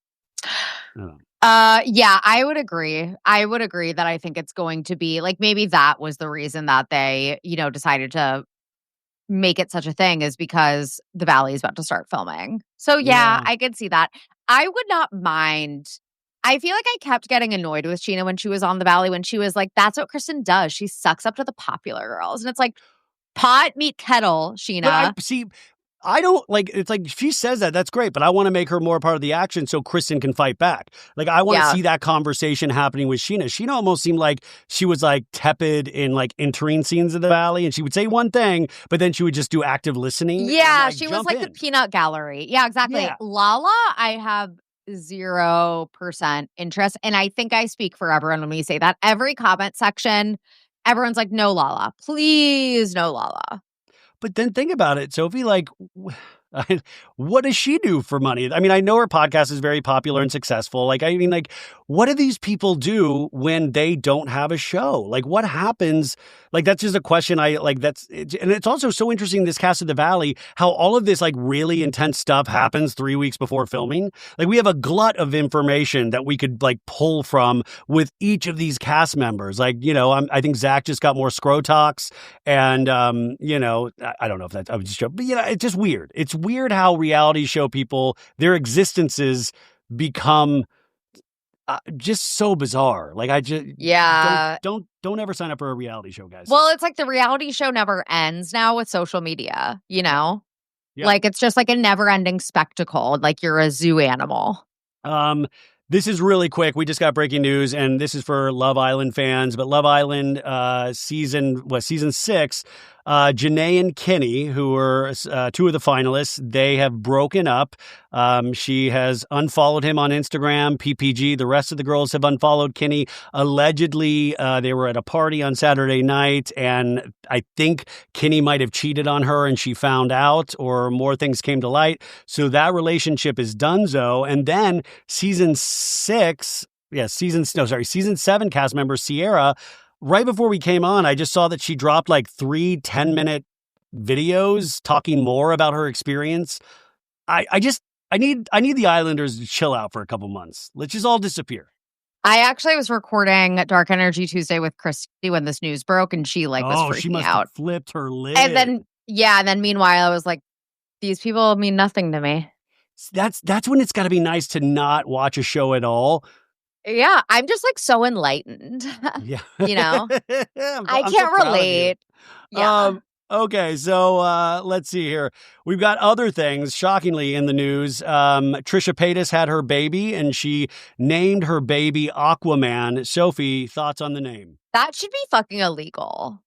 Speaker 2: Yeah, I would agree. I would agree that I think it's going to be like maybe that was the reason that they, decided to make it such a thing is because The Valley is about to start filming. So yeah, I could see that. I would not mind. I feel like I kept getting annoyed with Scheana when she was on The Valley, when she was like, that's what Kristen does. She sucks up to the popular girls. And it's like, pot meet kettle, Scheana.
Speaker 1: I don't like, it's like she says that's great, but I want to make her more part of the action so Kristen can fight back. Like I want to see that conversation happening with Scheana. Scheana almost seemed like she was like tepid in like entering scenes of The Valley, and she would say one thing, but then she would just do active listening.
Speaker 2: Yeah, she was like the peanut gallery. Yeah, exactly. Yeah. Lala, I have 0% interest. And I think I speak for everyone when we say that. Every comment section, everyone's like, no Lala. Please, no Lala.
Speaker 1: But then think about it, Sophie, like, what does she do for money? I mean, I know her podcast is very popular and successful. Like, I mean, like, what do these people do when they don't have a show? Like, what happens? Like, that's just a question and it's also so interesting, this cast of The Valley, how all of this, like, really intense stuff happens 3 weeks before filming. Like, we have a glut of information that we could, like, pull from with each of these cast members. Like, I think Zach just got more Scrotox and, I don't know if that's, I was just joking, but, it's just weird. It's weird how reality show people, their existences become just so bizarre. Like I just don't ever sign up for a reality show, guys.
Speaker 2: Well, it's like the reality show never ends now with social media, like it's just like a never ending spectacle. Like you're a zoo animal.
Speaker 1: This is really quick. We just got breaking news, and this is for Love Island fans. But Love Island season 6, Janae and Kenny, who were two of the finalists, they have broken up. She has unfollowed him on Instagram, PPG. The rest of the girls have unfollowed Kenny. Allegedly, they were at a party on Saturday night, and I think Kenny might have cheated on her, and she found out, or more things came to light. So that relationship is donezo. And then season 7 cast member Sierra, right before we came on, I just saw that she dropped like 3 10-minute videos talking more about her experience. I need the Islanders to chill out for a couple months. Let's just all disappear.
Speaker 2: I actually was recording Dark Energy Tuesday with Christy when this news broke, and she was freaking
Speaker 1: she must
Speaker 2: out.
Speaker 1: Have flipped her lid.
Speaker 2: And then meanwhile, I was like, these people mean nothing to me.
Speaker 1: That's when it's got to be nice to not watch a show at all.
Speaker 2: Yeah, I'm just like so enlightened.
Speaker 1: Yeah.
Speaker 2: I can't relate. Yeah.
Speaker 1: Okay, so let's see here. We've got other things, shockingly, in the news. Trisha Paytas had her baby, and she named her baby Aquaman. Sophie, thoughts on the name?
Speaker 2: That should be fucking illegal.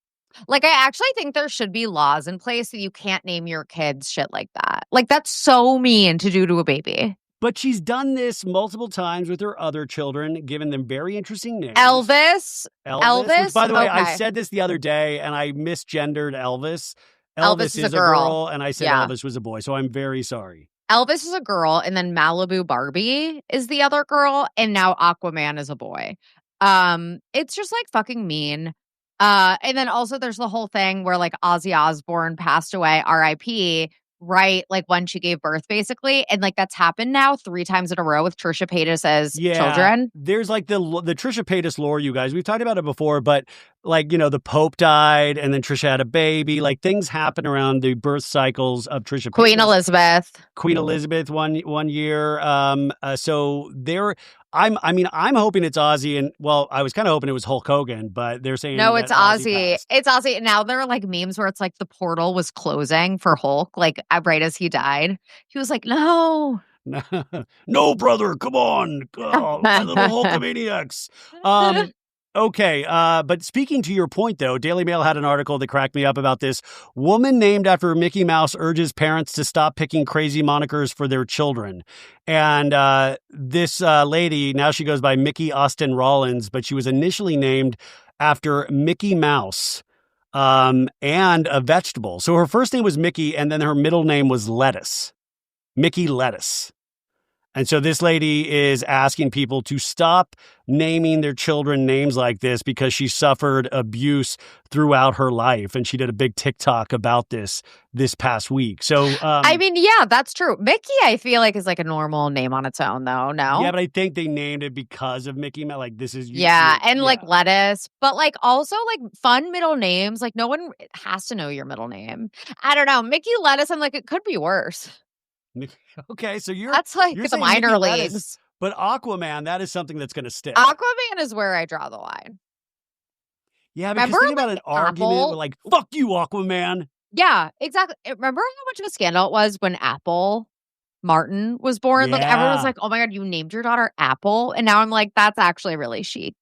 Speaker 2: Like, I actually think there should be laws in place that you can't name your kids shit like that. Like, that's so mean to do to a baby.
Speaker 1: But she's done this multiple times with her other children, given them very interesting names.
Speaker 2: Elvis.
Speaker 1: Which, by the way, I said this the other day, and I misgendered Elvis. Elvis is a girl, and I said Elvis was a boy, so I'm very sorry.
Speaker 2: Elvis is a girl, and then Malibu Barbie is the other girl, and now Aquaman is a boy. It's just like fucking mean. And then also there's the whole thing where like Ozzy Osbourne passed away, R.I.P., right, like when she gave birth, basically. And like that's happened now 3 times in a row with Trisha Paytas's children.
Speaker 1: There's like the Trisha Paytas lore, you guys. We've talked about it before, but like, you know, the Pope died and then Trisha had a baby. Like things happen around the birth cycles of Trisha Paytas.
Speaker 2: Queen
Speaker 1: Elizabeth one year. So there. I'm hoping it's Ozzy, and well, I was kind of hoping it was Hulk Hogan, but they're saying
Speaker 2: no, it's Ozzy. It's Ozzy. Now there are like memes where it's like the portal was closing for Hulk, like right as he died. He was like, "No,
Speaker 1: no, brother, come on, my little Hulkamaniacs." Okay, but speaking to your point, though, Daily Mail had an article that cracked me up about this. Woman named after Mickey Mouse urges parents to stop picking crazy monikers for their children. And this lady, now she goes by Mickey Austin Rollins, but she was initially named after Mickey Mouse and a vegetable. So her first name was Mickey, and then her middle name was Lettuce. Mickey Lettuce. And so this lady is asking people to stop naming their children names like this because she suffered abuse throughout her life. And she did a big TikTok about this past week. So,
Speaker 2: I mean, yeah, that's true. Mickey, I feel like is like a normal name on its own, though. No.
Speaker 1: Yeah, but I think they named it because of Mickey Mouse. Like this is.
Speaker 2: Like Lettuce, but like also like fun middle names. Like no one has to know your middle name. I don't know. Mickey Lettuce, I'm like, it could be worse.
Speaker 1: Okay, so
Speaker 2: that's like
Speaker 1: you're
Speaker 2: the minor leagues.
Speaker 1: But Aquaman, that is something that's going to stick.
Speaker 2: Aquaman is where I draw the line.
Speaker 1: Yeah, because think about an argument with like, fuck you, Aquaman.
Speaker 2: Yeah, exactly. Remember how much of a scandal it was when Apple Martin was born? Yeah. Like everyone was like, oh my God, you named your daughter Apple. And now I'm like, that's actually really chic.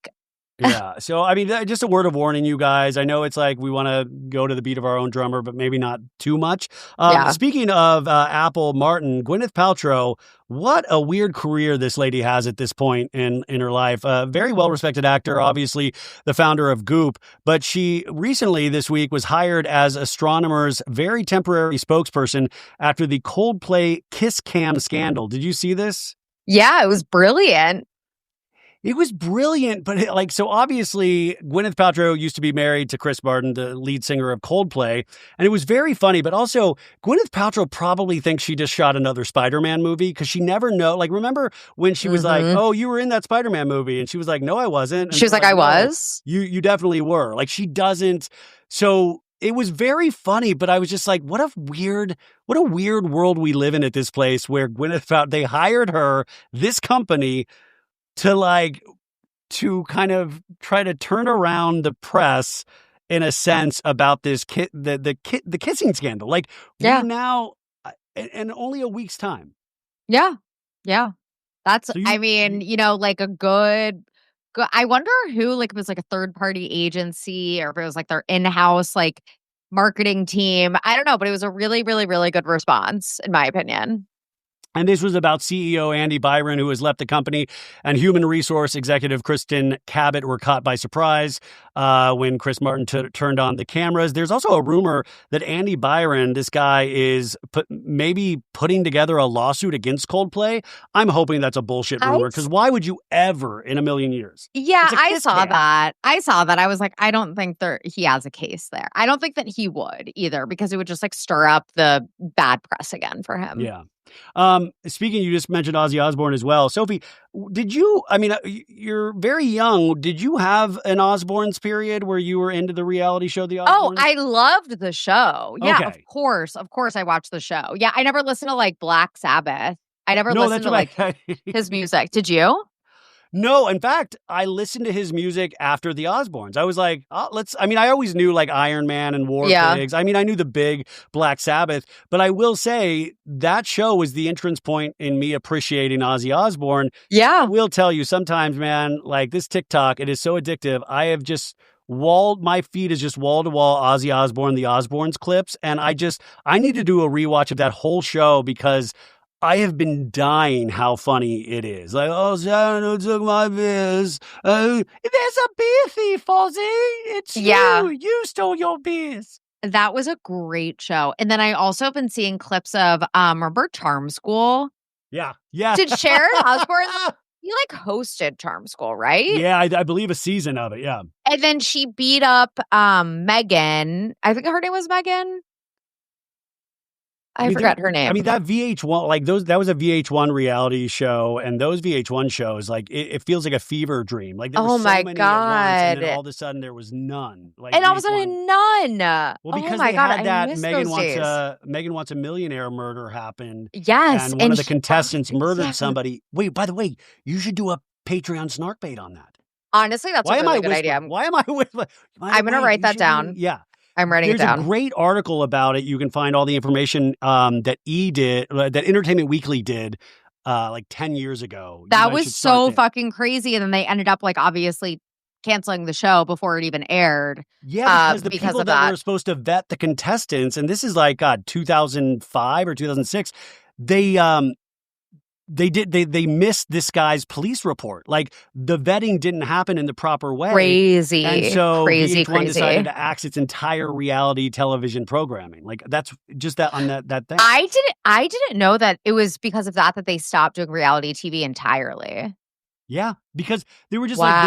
Speaker 1: Yeah. So, I mean, just a word of warning, you guys. I know it's like we want to go to the beat of our own drummer, but maybe not too much. Speaking of Apple Martin, Gwyneth Paltrow, what a weird career this lady has at this point in her life. Very well-respected actor, obviously the founder of Goop, but she recently this week was hired as Astronomer's very temporary spokesperson after the Coldplay Kiss Cam scandal. Did you see this?
Speaker 2: Yeah, it was brilliant.
Speaker 1: It was brilliant, but so obviously Gwyneth Paltrow used to be married to Chris Martin, the lead singer of Coldplay, and it was very funny, but also Gwyneth Paltrow probably thinks she just shot another Spider-Man movie because she never remember when she was like, oh, you were in that Spider-Man movie? And she was like, no, I wasn't. And
Speaker 2: she was like, I was?
Speaker 1: You definitely were. Like she doesn't. So it was very funny, but I was just like, what a weird world we live in at this place where Gwyneth Paltrow, they hired her, this company, to kind of try to turn around the press in a sense about this the kissing scandal. Like we're now in only a week's time.
Speaker 2: Yeah. Yeah. That's, so I mean, like a good, I wonder who, like, if it was like a third party agency or if it was like their in-house, like marketing team. I don't know, but it was a really, really, really good response in my opinion.
Speaker 1: And this was about CEO Andy Byron, who has left the company, and human resource executive Kristen Cabot were caught by surprise when Chris Martin turned on the cameras. There's also a rumor that Andy Byron, this guy, is maybe putting together a lawsuit against Coldplay. I'm hoping that's a bullshit rumor, because why would you ever in a million years?
Speaker 2: Yeah, I saw that. I was like, I don't think he has a case there. I don't think that he would either, because it would just like stir up the bad press again for him.
Speaker 1: Yeah. Speaking, you just mentioned Ozzy Osbourne as well. Sophie, you're very young. Did you have an Osbourne's period where you were into the reality show, The Osbournes?
Speaker 2: Oh, I loved the show. Yeah, okay. Of course I watched the show. Yeah, I never listened to like Black Sabbath. I never listened to like his music. Did you?
Speaker 1: No, in fact, I listened to his music after the Osbournes. I was like, I always knew like Iron Man and War Pigs. I mean, I knew the big Black Sabbath, but I will say that show was the entrance point in me appreciating Ozzy Osbourne.
Speaker 2: Yeah.
Speaker 1: I will tell you sometimes, man, like this TikTok, it is so addictive. I have just my feed is just wall to wall Ozzy Osbourne, the Osbournes clips. And I need to do a rewatch of that whole show because I have been dying how funny it is. Like, oh, Sandra took my beers. There's a beer thief, Ozzy. It's you. You stole your beers.
Speaker 2: That was a great show. And then I also have been seeing clips of, remember Charm School?
Speaker 1: Yeah. Yeah.
Speaker 2: Did Sharon Osbourne, he like hosted Charm School, right?
Speaker 1: Yeah, I believe a season of it, yeah.
Speaker 2: And then she beat up Megan. I think her name was Megan. I forgot her name.
Speaker 1: I mean, that VH1, like that was a VH1 reality show, and those VH1 shows, like it feels like a fever dream. Like there were so many at once, and then all of a sudden there was none. Like,
Speaker 2: and all of a sudden none.
Speaker 1: Well, because they had that Megan Wants a Millionaire murder happen.
Speaker 2: Yes,
Speaker 1: and one of the contestants murdered somebody. Wait, by the way, you should do a Patreon snark bait on that.
Speaker 2: Honestly, that's a really good idea.
Speaker 1: Why am I whispering?
Speaker 2: I'm going to write that down.
Speaker 1: Yeah.
Speaker 2: I'm writing it down.
Speaker 1: There's a great article about it. You can find all the information that that Entertainment Weekly did like 10 years ago.
Speaker 2: That was so fucking crazy. And then they ended up like obviously canceling the show before it even aired.
Speaker 1: Yeah, because the people that were supposed to vet the contestants, and this is like 2005 or 2006, they missed this guy's police report. Like the vetting didn't happen in the proper way.
Speaker 2: Crazy.
Speaker 1: And so
Speaker 2: crazy.
Speaker 1: decided to axe its entire reality television programming. Like that's just that on that thing.
Speaker 2: I didn't know that it was because of that they stopped doing reality TV entirely.
Speaker 1: Yeah, because they were just like,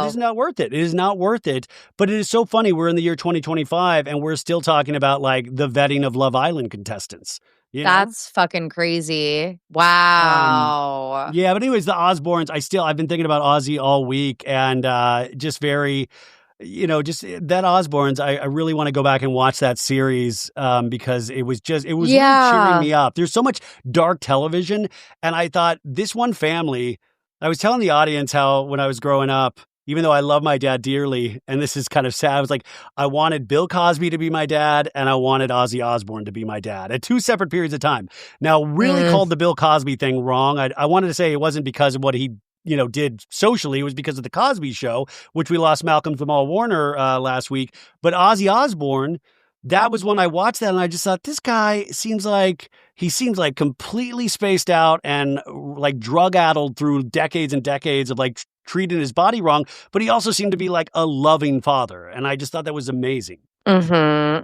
Speaker 1: this is not worth it. It is not worth it. But it is so funny. We're in the year 2025 and we're still talking about like the vetting of Love Island contestants.
Speaker 2: That's fucking crazy. Wow.
Speaker 1: Yeah, but anyways, the Osbournes, I've been thinking about Ozzy all week, and just very, just that Osbournes, I really want to go back and watch that series because it was really cheering me up. There's so much dark television, and I thought this one family, I was telling the audience how when I was growing up, even though I love my dad dearly, and this is kind of sad, I was like, I wanted Bill Cosby to be my dad, and I wanted Ozzy Osbourne to be my dad at two separate periods of time. Now, really called the Bill Cosby thing wrong. I wanted to say it wasn't because of what he did socially. It was because of the Cosby Show, which we lost Malcolm Jamal Warner last week. But Ozzy Osbourne, that was when I watched that, and I just thought, this guy seems like completely spaced out and like drug-addled through decades and decades of like treating his body wrong, but he also seemed to be like a loving father, and I just thought that was amazing.
Speaker 2: Yeah,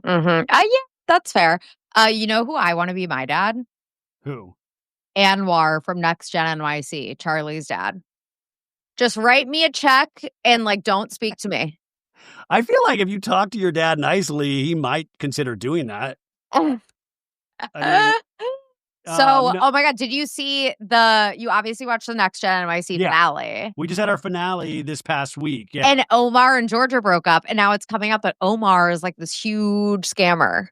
Speaker 2: that's fair. You know who I want to be my dad?
Speaker 1: Who?
Speaker 2: Anwar from NextGen NYC, Charlie's dad. Just write me a check and like don't speak to me.
Speaker 1: I feel like if you talk to your dad nicely, he might consider doing that.
Speaker 2: Oh my God, did you see you obviously watched the NextGen NYC finale.
Speaker 1: We just had our finale this past week. Yeah.
Speaker 2: And Omar and Georgia broke up, and now it's coming up that Omar is like this huge scammer.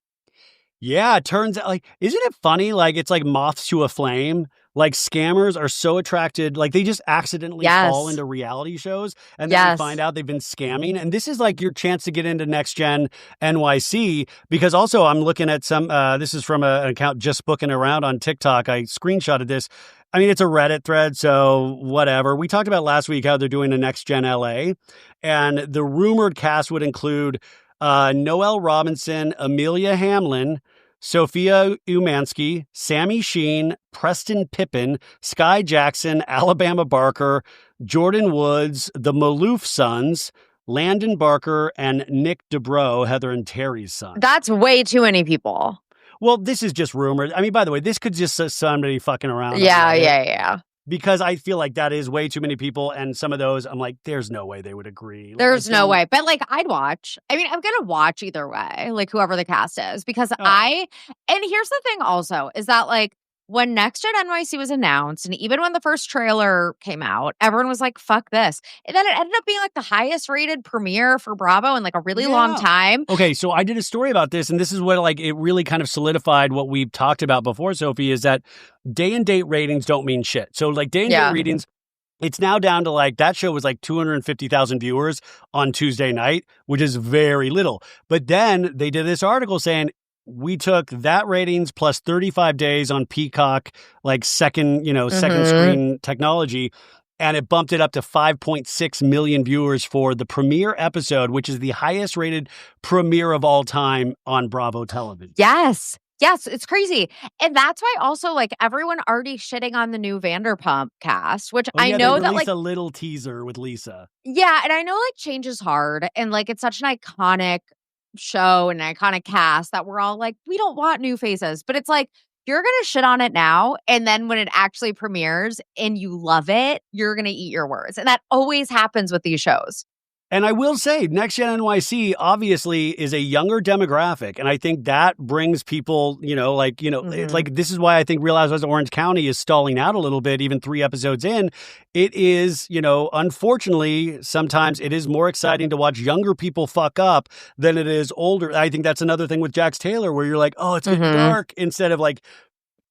Speaker 1: Yeah, it turns out, like, isn't it funny? Like, it's like moths to a flame. Like, scammers are so attracted, like, they just accidentally fall into reality shows, and then you find out they've been scamming. And this is like your chance to get into NextGen NYC, because also I'm looking at some, this is from an account just booking around on TikTok. I screenshotted this. I mean, it's a Reddit thread, so whatever. We talked about last week how they're doing a NextGen LA, and the rumored cast would include Noelle Robinson, Amelia Hamlin, Sophia Umansky, Sammy Sheen, Preston Pippin, Sky Jackson, Alabama Barker, Jordan Woods, the Maloof Sons, Landon Barker, and Nick DeBro, Heather and Terry's son.
Speaker 2: That's way too many people.
Speaker 1: Well, this is just rumored. I mean, by the way, this could just somebody fucking around.
Speaker 2: Yeah.
Speaker 1: Because I feel like that is way too many people, and some of those, I'm like, there's no way they would agree.
Speaker 2: There's no way. But, like, I'd watch. I mean, I'm going to watch either way, like, whoever the cast is. Because and here's the thing also, is that, like, when NextGen NYC was announced, and even when the first trailer came out, everyone was like, fuck this. And then it ended up being, like, the highest rated premiere for Bravo in, like, a really long time.
Speaker 1: Okay, so I did a story about this, and this is what, like, it really kind of solidified what we've talked about before, Sophie, is that day and date ratings don't mean shit. So, like, day and date ratings, it's now down to, like, that show was, like, 250,000 viewers on Tuesday night, which is very little. But then they did this article saying, we took that ratings plus 35 days on Peacock, like second screen technology, and it bumped it up to 5.6 million viewers for the premiere episode, which is the highest rated premiere of all time on Bravo television.
Speaker 2: Yes, it's crazy. And that's why also, like, everyone already shitting on the new Vanderpump cast, which I know that, like,
Speaker 1: a little teaser with Lisa.
Speaker 2: Yeah, and I know, like, change is hard, and, like, it's such an iconic show and an iconic cast that we're all like, we don't want new faces. But it's like, you're going to shit on it now. And then when it actually premieres and you love it, you're going to eat your words. And that always happens with these shows.
Speaker 1: And I will say, NextGen NYC obviously is a younger demographic. And I think that brings people, it's like, this is why I think Real Housewives of Orange County is stalling out a little bit, even 3 episodes in. It is, unfortunately, sometimes it is more exciting to watch younger people fuck up than it is older. I think that's another thing with Jax Taylor, where you're like, oh, it's getting dark, instead of like,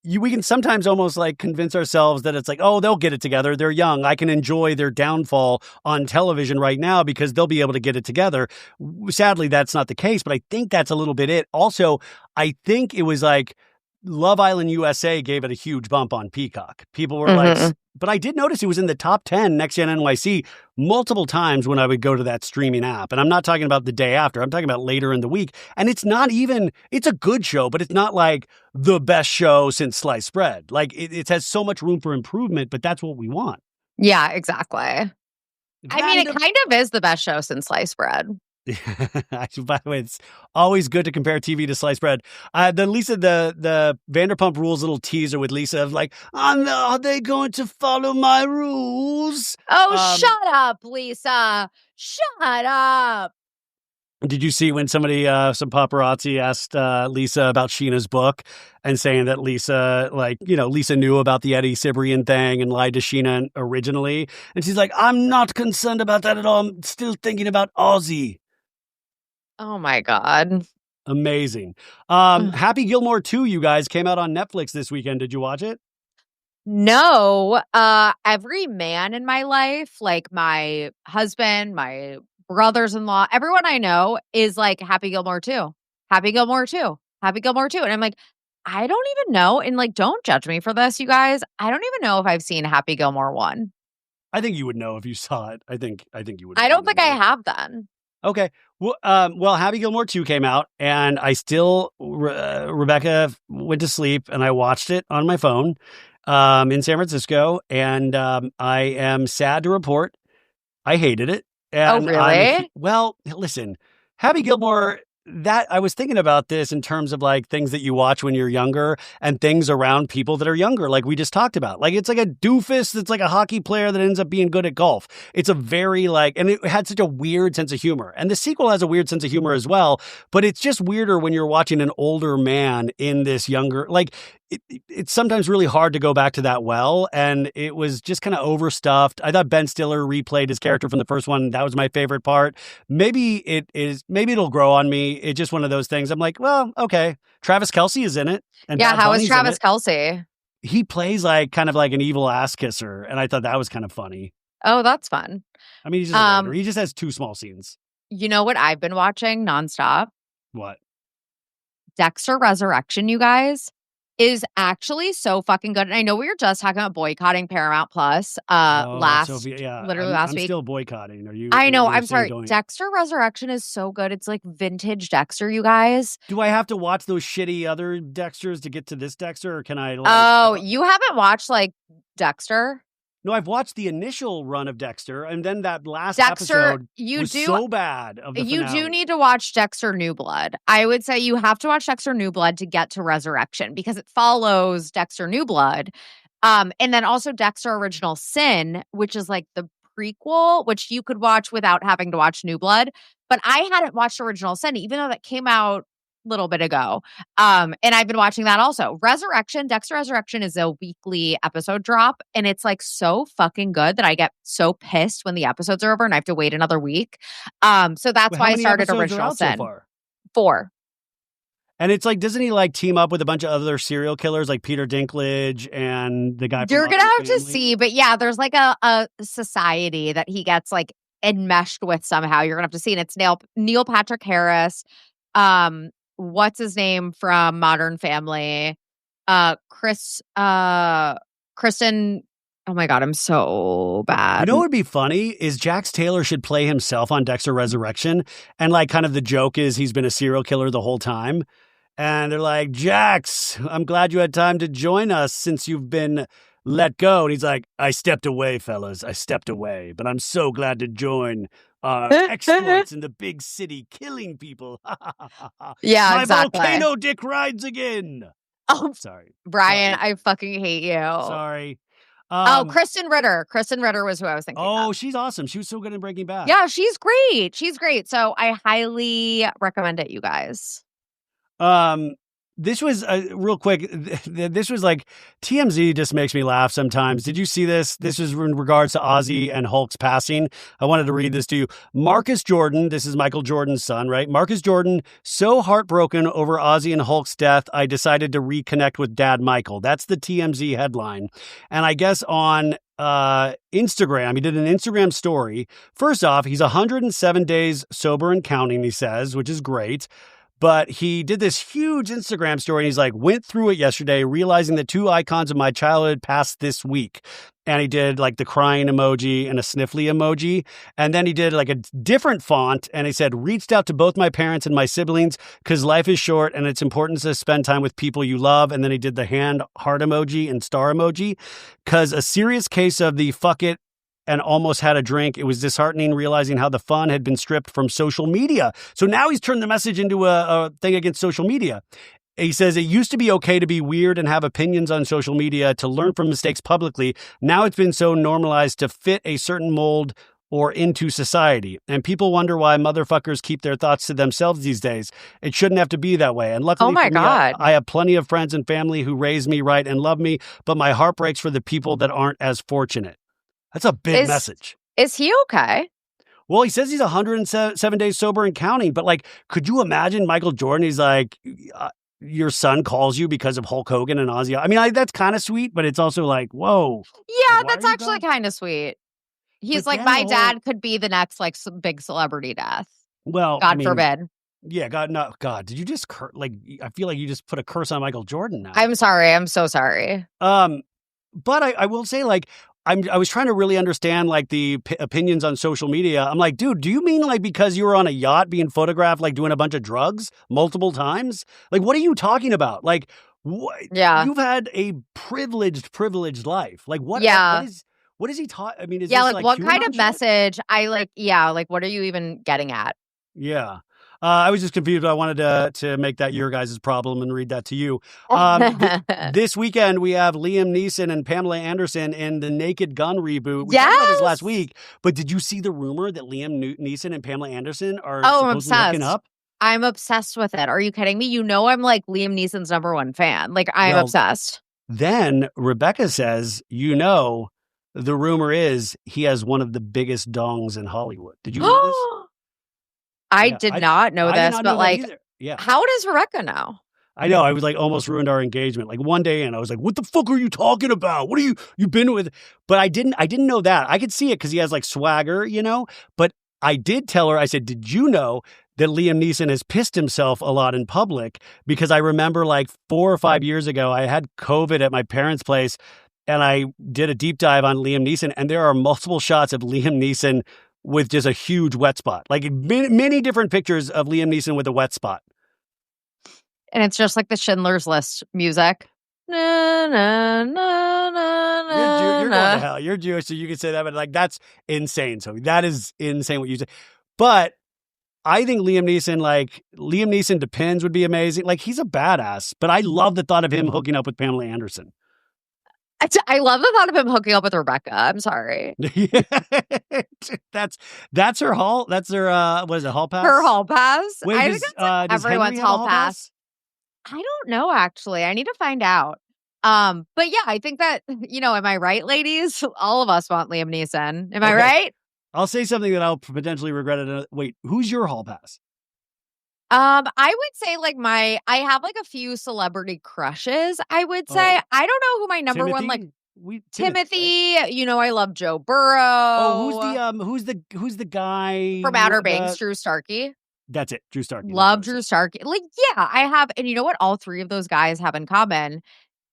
Speaker 1: we can sometimes almost like convince ourselves that it's like, oh, they'll get it together. They're young. I can enjoy their downfall on television right now because they'll be able to get it together. Sadly, that's not the case, but I think that's a little bit it. Also, I think it was like Love Island USA gave it a huge bump on Peacock. People were like, but I did notice it was in the top 10 NextGen NYC multiple times when I would go to that streaming app. And I'm not talking about the day after. I'm talking about later in the week. And it's not even, it's a good show, but it's not like the best show since sliced bread. Like it has so much room for improvement, but that's what we want.
Speaker 2: Yeah, exactly. I mean, it kind of is the best show since sliced bread.
Speaker 1: By the way, it's always good to compare TV to sliced bread. The Vanderpump Rules little teaser with Lisa of like, are they going to follow my rules?
Speaker 2: Oh, shut up, Lisa. Shut up.
Speaker 1: Did you see when somebody, some paparazzi asked Lisa about Sheena's book and saying that Lisa, Lisa knew about the Eddie Cibrian thing and lied to Sheena originally? And she's like, I'm not concerned about that at all. I'm still thinking about Ozzy.
Speaker 2: Oh my God.
Speaker 1: Amazing. Happy Gilmore 2, you guys, came out on Netflix this weekend. Did you watch it?
Speaker 2: No. Every man in my life, like my husband, my brothers-in-law, everyone I know is like, Happy Gilmore 2. Happy Gilmore 2. Happy Gilmore 2. And I'm like, I don't even know. And like, don't judge me for this, you guys. I don't even know if I've seen Happy Gilmore 1.
Speaker 1: I think you would know if you saw it. I think you would.
Speaker 2: I don't think I have then.
Speaker 1: Okay. Well, Happy Gilmore 2 came out, and I still, Rebecca went to sleep, and I watched it on my phone in San Francisco, and I am sad to report I hated it. And
Speaker 2: really?
Speaker 1: Well, listen, Happy Gilmore, that I was thinking about this in terms of like things that you watch when you're younger and things around people that are younger, like we just talked about. Like it's like a doofus that's like a hockey player that ends up being good at golf. It's a very and it had such a weird sense of humor. And the sequel has a weird sense of humor as well, but it's just weirder when you're watching an older man in this younger, it's sometimes really hard to go back to that well. And it was just kind of overstuffed. I thought Ben Stiller replayed his character from the first one. That was my favorite part. Maybe it'll grow on me. It's just one of those things. I'm like, well, okay. Travis Kelce is in it. And
Speaker 2: yeah, how is Travis Kelce?
Speaker 1: He plays kind of like an evil ass kisser. And I thought that was kind of funny.
Speaker 2: Oh, that's fun.
Speaker 1: I mean, he's just he just has 2 small scenes.
Speaker 2: You know what I've been watching nonstop?
Speaker 1: What?
Speaker 2: Dexter Resurrection, you guys, is actually so fucking good. And I know we were just talking about boycotting Paramount Plus last week.
Speaker 1: I'm still boycotting. Are you?
Speaker 2: I know. I'm sorry. Dexter Resurrection is so good. It's like vintage Dexter, you guys.
Speaker 1: Do I have to watch those shitty other Dexters to get to this Dexter, or can I?
Speaker 2: You haven't watched Dexter?
Speaker 1: No, I've watched the initial run of Dexter, and then that last
Speaker 2: Dexter,
Speaker 1: episode was so bad. Of the
Speaker 2: you
Speaker 1: finale.
Speaker 2: do need to watch Dexter New Blood. I would say you have to watch Dexter New Blood to get to Resurrection because it follows Dexter New Blood. And then also Dexter Original Sin, which is like the prequel, which you could watch without having to watch New Blood. But I hadn't watched Original Sin, even though that came out little bit ago. And I've been watching that also. Dexter Resurrection is a weekly episode drop, and it's like so fucking good that I get so pissed when the episodes are over and I have to wait another week. So that's why I started Original Sin. So 4.
Speaker 1: And it's like, doesn't he team up with a bunch of other serial killers like Peter Dinklage and the guy?
Speaker 2: You're gonna have to see, but yeah, there's like a society that he gets enmeshed with somehow. You're gonna have to see, and it's Neil Patrick Harris. What's his name from Modern Family? Kristen. Oh my God, I'm so bad.
Speaker 1: You know what would be funny is Jax Taylor should play himself on Dexter Resurrection. And kind of the joke is he's been a serial killer the whole time. And they're like, Jax, I'm glad you had time to join us since you've been let go. And he's like, I stepped away, fellas. I stepped away, but I'm so glad to join exploits in the big city, killing people.
Speaker 2: Yeah,
Speaker 1: My
Speaker 2: exactly.
Speaker 1: volcano dick rides again.
Speaker 2: Oh,
Speaker 1: sorry,
Speaker 2: Brian, I fucking hate you.
Speaker 1: Sorry.
Speaker 2: Kristen Ritter. Kristen Ritter was who I was thinking of.
Speaker 1: She's awesome. She was so good in Breaking Bad.
Speaker 2: Yeah, she's great. She's great. So I highly recommend it, you guys.
Speaker 1: This was real quick. This was like TMZ just makes me laugh sometimes. Did you see this? This is in regards to Ozzy and Hulk's passing. I wanted to read this to you. Marcus Jordan, this is Michael Jordan's son, right? Marcus Jordan, so heartbroken over Ozzy and Hulk's death, I decided to reconnect with Dad Michael. That's the TMZ headline. And I guess on Instagram, he did an Instagram story. First off, he's 107 days sober and counting, he says, which is great. But he did this huge Instagram story and he's like, went through it yesterday, realizing that 2 icons of my childhood passed this week. And he did like the crying emoji and a sniffly emoji. And then he did like a different font. And he said, reached out to both my parents and my siblings because life is short and it's important to spend time with people you love. And then he did the hand heart emoji and star emoji because a serious case of the fuck it and almost had a drink. It was disheartening realizing how the fun had been stripped from social media. So now he's turned the message into a thing against social media. He says, it used to be okay to be weird and have opinions on social media, to learn from mistakes publicly. Now it's been so normalized to fit a certain mold or into society. And people wonder why motherfuckers keep their thoughts to themselves these days. It shouldn't have to be that way. And luckily for me, I have plenty of friends and family who raised me right and love me, but my heart breaks for the people that aren't as fortunate. That's a big message.
Speaker 2: Is he okay?
Speaker 1: Well, he says he's 107 days sober and counting, but like, could you imagine Michael Jordan? He's like, your son calls you because of Hulk Hogan and Ozzy. I mean, that's kind of sweet, but it's also like, whoa.
Speaker 2: Yeah, that's actually kind of sweet. He's like, my dad could be the next like big celebrity death.
Speaker 1: Well,
Speaker 2: God forbid.
Speaker 1: Yeah, God, did you just I feel like you just put a curse on Michael Jordan now.
Speaker 2: I'm sorry. I'm so sorry.
Speaker 1: But I will say, like, I was trying to really understand like the opinions on social media. I'm like, dude, do you mean like because you were on a yacht being photographed, like doing a bunch of drugs multiple times? Like, what are you talking about? Like,
Speaker 2: yeah,
Speaker 1: you've had a privileged life. Like, what?
Speaker 2: Yeah.
Speaker 1: What is he taught? I mean, is
Speaker 2: this
Speaker 1: like
Speaker 2: what kind of message? Like, what are you even getting at?
Speaker 1: Yeah. I was just confused. I wanted to make that your guys' problem and read that to you. This weekend, we have Liam Neeson and Pamela Anderson in the Naked Gun reboot. We talked about this last week, but did you see the rumor that Liam Neeson and Pamela Anderson are supposedly hooking up?
Speaker 2: I'm obsessed with it. Are you kidding me? You know I'm like Liam Neeson's #1 fan. Like, I'm obsessed.
Speaker 1: Then Rebecca says, the rumor is he has one of the biggest dongs in Hollywood. Did you know this?
Speaker 2: I did not know this, but like,
Speaker 1: yeah.
Speaker 2: How does Rebecca know?
Speaker 1: I know. I was like almost ruined our engagement. Like one day and I was like, what the fuck are you talking about? What are you been with? But I didn't know that. I could see it because he has like swagger, but I did tell her, I said, did you know that Liam Neeson has pissed himself a lot in public? Because I remember like 4 or 5 years ago, I had COVID at my parents' place and I did a deep dive on Liam Neeson and there are multiple shots of Liam Neeson with just a huge wet spot, like many different pictures of Liam Neeson with a wet spot.
Speaker 2: And it's just like the Schindler's List music. Na, na, na, na,
Speaker 1: you're going to hell. You're Jewish, so you can say that, but like that's insane. So that is insane what you say. But I think Liam Neeson Depends would be amazing. Like he's a badass, but I love the thought of him hooking up with Pamela Anderson.
Speaker 2: I love the thought of him hooking up with Rebecca. I'm sorry.
Speaker 1: That's her hall. That's her. What is it? Hall pass.
Speaker 2: Her hall pass.
Speaker 1: Wait,
Speaker 2: I think it's like everyone's hall pass. I don't know. Actually, I need to find out. But yeah, I think that am I right, ladies? All of us want Liam Neeson. Am I right?
Speaker 1: I'll say something that I'll potentially regret it. Wait, who's your hall pass?
Speaker 2: I would say like I have like a few celebrity crushes. I would say I don't know who my number one like Timothy. Right? I love Joe Burrow.
Speaker 1: Oh, who's the guy
Speaker 2: from Outer Banks? Drew Starkey.
Speaker 1: That's it, Drew Starkey.
Speaker 2: Love Drew Starkey. Like, yeah, I have, and you know what? All three of those guys have in common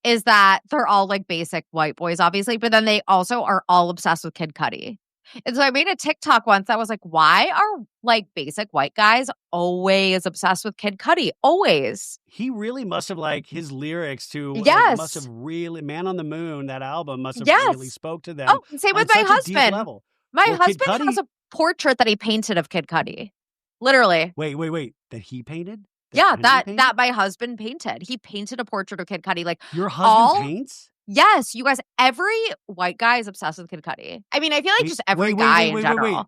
Speaker 2: is that they're all like basic white boys, obviously, but then they also are all obsessed with Kid Cudi. And so I made a TikTok once that was like, why are like basic white guys always obsessed with Kid Cudi? Always.
Speaker 1: He really must have like his lyrics to must have really Man on the Moon, that album must have really spoke to them.
Speaker 2: Oh, same with my husband. My husband has a portrait that he painted of Kid Cudi. Literally.
Speaker 1: Wait. That he painted?
Speaker 2: That my husband painted. He painted a portrait of Kid Cudi. Like,
Speaker 1: your husband paints?
Speaker 2: Yes, you guys. Every white guy is obsessed with Kid Cudi. I mean, I feel like just every guy in general. Wait.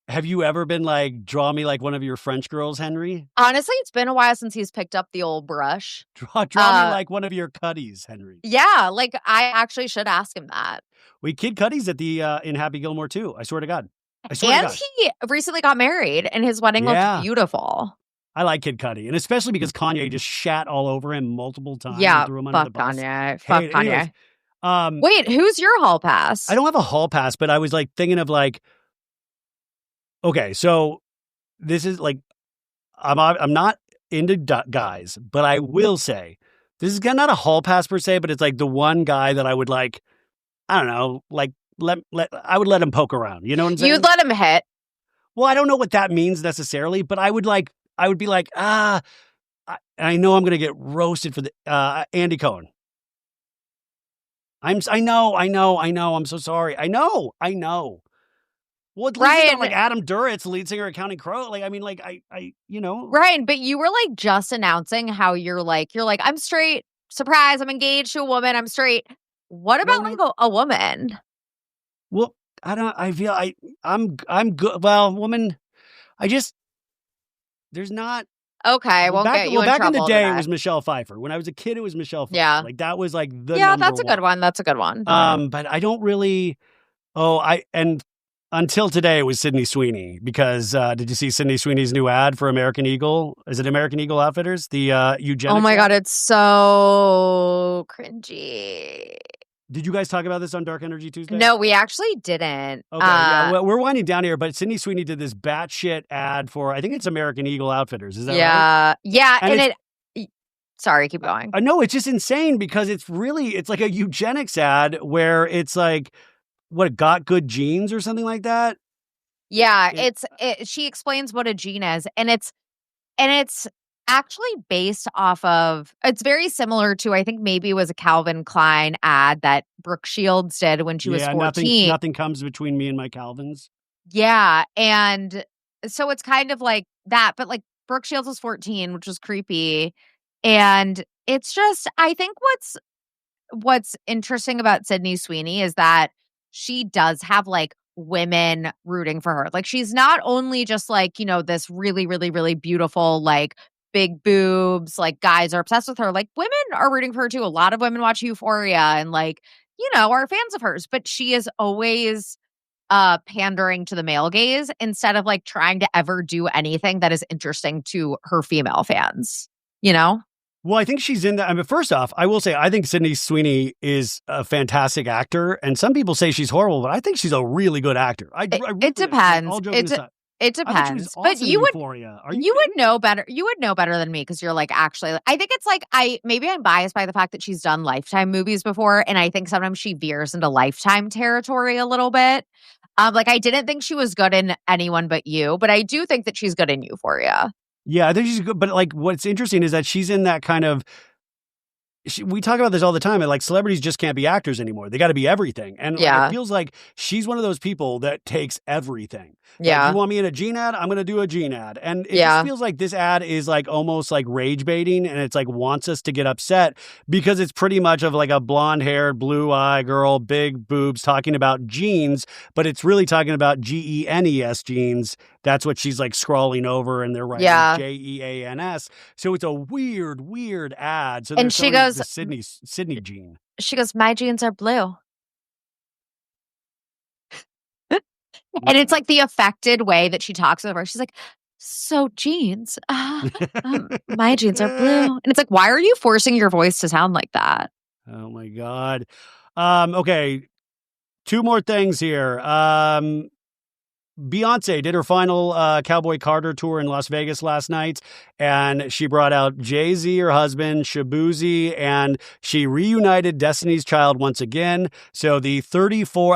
Speaker 1: Have you ever been like, draw me like one of your French girls, Henry?
Speaker 2: Honestly, it's been a while since he's picked up the old brush.
Speaker 1: Draw me like one of your Cuddies, Henry.
Speaker 2: Yeah, like I actually should ask him that.
Speaker 1: Wait, Kid Cudi's at the in Happy Gilmore too. I swear to God.
Speaker 2: He recently got married, and his wedding looked beautiful.
Speaker 1: I like Kid Cudi, and especially because Kanye just shat all over him multiple times.
Speaker 2: Yeah,
Speaker 1: and threw him under the bus.
Speaker 2: Fuck Kanye. Wait, who's your hall pass?
Speaker 1: I don't have a hall pass, but I was like thinking of like, okay, so this is like, I'm not into guys, but I will say this is not a hall pass per se, but it's like the one guy that I would like, I don't know, like I would let him poke around. You know what I'm saying?
Speaker 2: You'd let him hit.
Speaker 1: Well, I don't know what that means necessarily, but I would be like, I know I'm going to get roasted for the Andy Cohen. I know. I'm so sorry. I know. Well, at least it's not like Adam Duritz, lead singer of Counting Crow. Like, I mean, like, I
Speaker 2: Ryan, but you were like just announcing how you're like, I'm straight. Surprise, I'm engaged to a woman. I'm straight. What about like a woman?
Speaker 1: Well, I'm good. Well, woman, there's not.
Speaker 2: Okay, won't get you in trouble.
Speaker 1: Back in the day, it was Michelle Pfeiffer. When I was a kid, it was Michelle Pfeiffer.
Speaker 2: Yeah.
Speaker 1: Like, that was like the
Speaker 2: Yeah, that's a good one. That's a good one.
Speaker 1: But I don't really, and until today, it was Sydney Sweeney, because did you see Sydney Sweeney's new ad for American Eagle? Is it American Eagle Outfitters? The eugenics
Speaker 2: Oh my
Speaker 1: ad?
Speaker 2: God, it's so cringy.
Speaker 1: Did you guys talk about this on Dark Energy Tuesday?
Speaker 2: No, we actually didn't.
Speaker 1: Okay, yeah, well, we're winding down here, but Sydney Sweeney did this batshit ad for, I think it's American Eagle Outfitters. Is that right?
Speaker 2: Yeah, and sorry, keep going.
Speaker 1: No, it's just insane because it's like a eugenics ad where it's like, what, got good genes or something like that?
Speaker 2: Yeah, she explains what a gene is, and it's actually based off of, it's very similar to, I think maybe it was a Calvin Klein ad that Brooke Shields did when she was 14.
Speaker 1: Nothing comes between me and my Calvins.
Speaker 2: Yeah, and so it's kind of like that, but like Brooke Shields was 14, which was creepy, and it's just, I think what's interesting about Sydney Sweeney is that she does have like women rooting for her. Like, she's not only just like, this really, really, really beautiful, like big boobs, like guys are obsessed with her. Like, women are rooting for her too. A lot of women watch Euphoria and like, are fans of hers, but she is always pandering to the male gaze instead of like trying to ever do anything that is interesting to her female fans,
Speaker 1: Well, I think she's in that. I mean, first off, I will say I think Sydney Sweeney is a fantastic actor, and some people say she's horrible, but I think she's a really good actor.
Speaker 2: It depends. It depends.
Speaker 1: Awesome,
Speaker 2: but you would
Speaker 1: know
Speaker 2: better. You would know better than me because you're like, actually, I think it's like maybe I'm biased by the fact that she's done Lifetime movies before, and I think sometimes she veers into Lifetime territory a little bit. Like, I didn't think she was good in Anyone But You, but I do think that she's good in Euphoria.
Speaker 1: Yeah, I think she's good. But like, what's interesting is that she's in that kind of, we talk about this all the time, and like celebrities just can't be actors anymore. They got to be everything. And it feels like she's one of those people that takes everything.
Speaker 2: Yeah.
Speaker 1: Like, you want me in a Gene ad? I'm going to do a Gene ad. And it just feels like this ad is like almost like rage baiting, and it's like wants us to get upset because it's pretty much of like a blonde haired, blue eye girl, big boobs talking about jeans, but it's really talking about GENES jeans. That's what she's like scrawling over, and they're writing JEANS. So it's a weird ad. So
Speaker 2: and she goes,
Speaker 1: the Sydney gene.
Speaker 2: She goes, my jeans are blue. And it's like the affected way that she talks over. She's like, so jeans, my jeans are blue. And it's like, why are you forcing your voice to sound like that?
Speaker 1: Oh my God. Okay. Two more things here. Beyonce did her final Cowboy Carter tour in Las Vegas last night, and she brought out Jay-Z, her husband, Shabuzi, and she reunited Destiny's Child once again. So the 34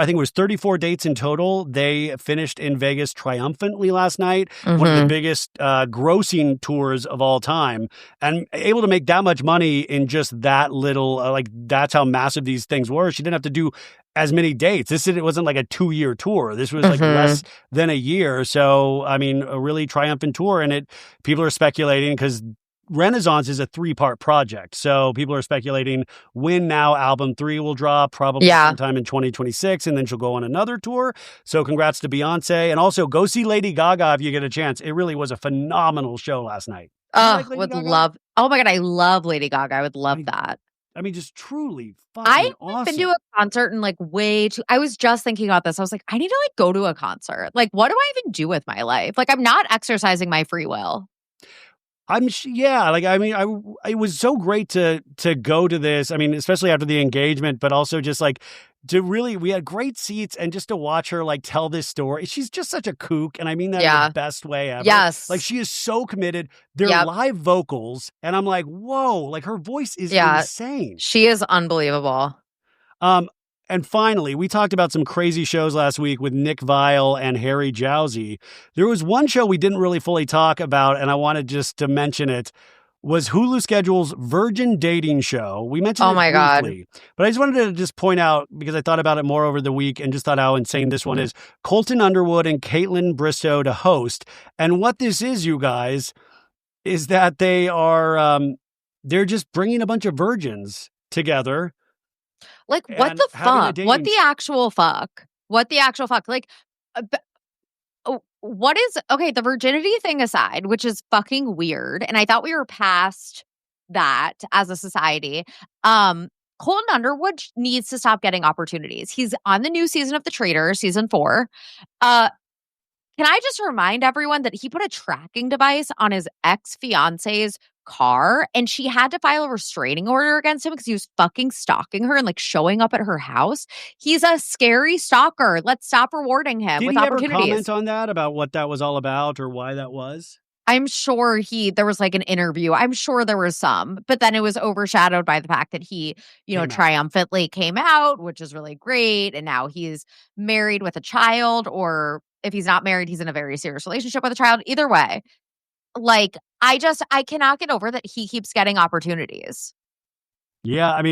Speaker 1: dates in total, they finished in Vegas triumphantly last night. Mm-hmm. One of the biggest grossing tours of all time, and able to make that much money in just that little, that's how massive these things were. She didn't have to do as many dates. It wasn't like a 2-year tour. This was like less than a year. So, I mean, a really triumphant tour. And people are speculating because Renaissance is a 3-part project. So people are speculating when now album 3 will drop, probably sometime in 2026, and then she'll go on another tour. So congrats to Beyonce. And also go see Lady Gaga if you get a chance. It really was a phenomenal show last night.
Speaker 2: Love. Oh my God, I love Lady Gaga. I would love that.
Speaker 1: I mean, just truly fucking awesome.
Speaker 2: I've been to a concert and like I was just thinking about this. I was like, I need to like go to a concert. Like, what do I even do with my life? Like, I'm not exercising my free will.
Speaker 1: It was so great to go to this. I mean, especially after the engagement, but also just like we had great seats and just to watch her like tell this story. She's just such a kook. And I mean that in the best way ever.
Speaker 2: Yes.
Speaker 1: Like she is so committed. They're live vocals. And I'm like, whoa, like her voice is insane.
Speaker 2: She is unbelievable.
Speaker 1: And finally, we talked about some crazy shows last week with Nick Viall and Harry Jowsey. There was one show we didn't really fully talk about, and I wanted just to mention it, was Hulu Schedule's Virgin Dating Show. We mentioned it briefly, but I just wanted to just point out, because I thought about it more over the week and just thought how insane this one is, Colton Underwood and Caitlin Bristow to host. And what this is, you guys, is that they are, they're just bringing a bunch of virgins together.
Speaker 2: Like, what the fuck? What the actual fuck? What the actual fuck? Like, what is, okay, the virginity thing aside, which is fucking weird, and I thought we were past that as a society, Colton Underwood needs to stop getting opportunities. He's on the new season of The Traitors, season 4. Can I just remind everyone that he put a tracking device on his ex-fiance's car and she had to file a restraining order against him because he was fucking stalking her and like showing up at her house. He's a scary stalker. Let's stop rewarding him with opportunities.
Speaker 1: Did he ever comment on that, about what that was all about or why that was?
Speaker 2: I'm sure there was like an interview. I'm sure there was some, but then it was overshadowed by the fact that he, triumphantly came out, which is really great. And now he's married with a child, or if he's not married, he's in a very serious relationship with a child. Either way, like, I cannot get over that he keeps getting opportunities.
Speaker 1: Yeah, I've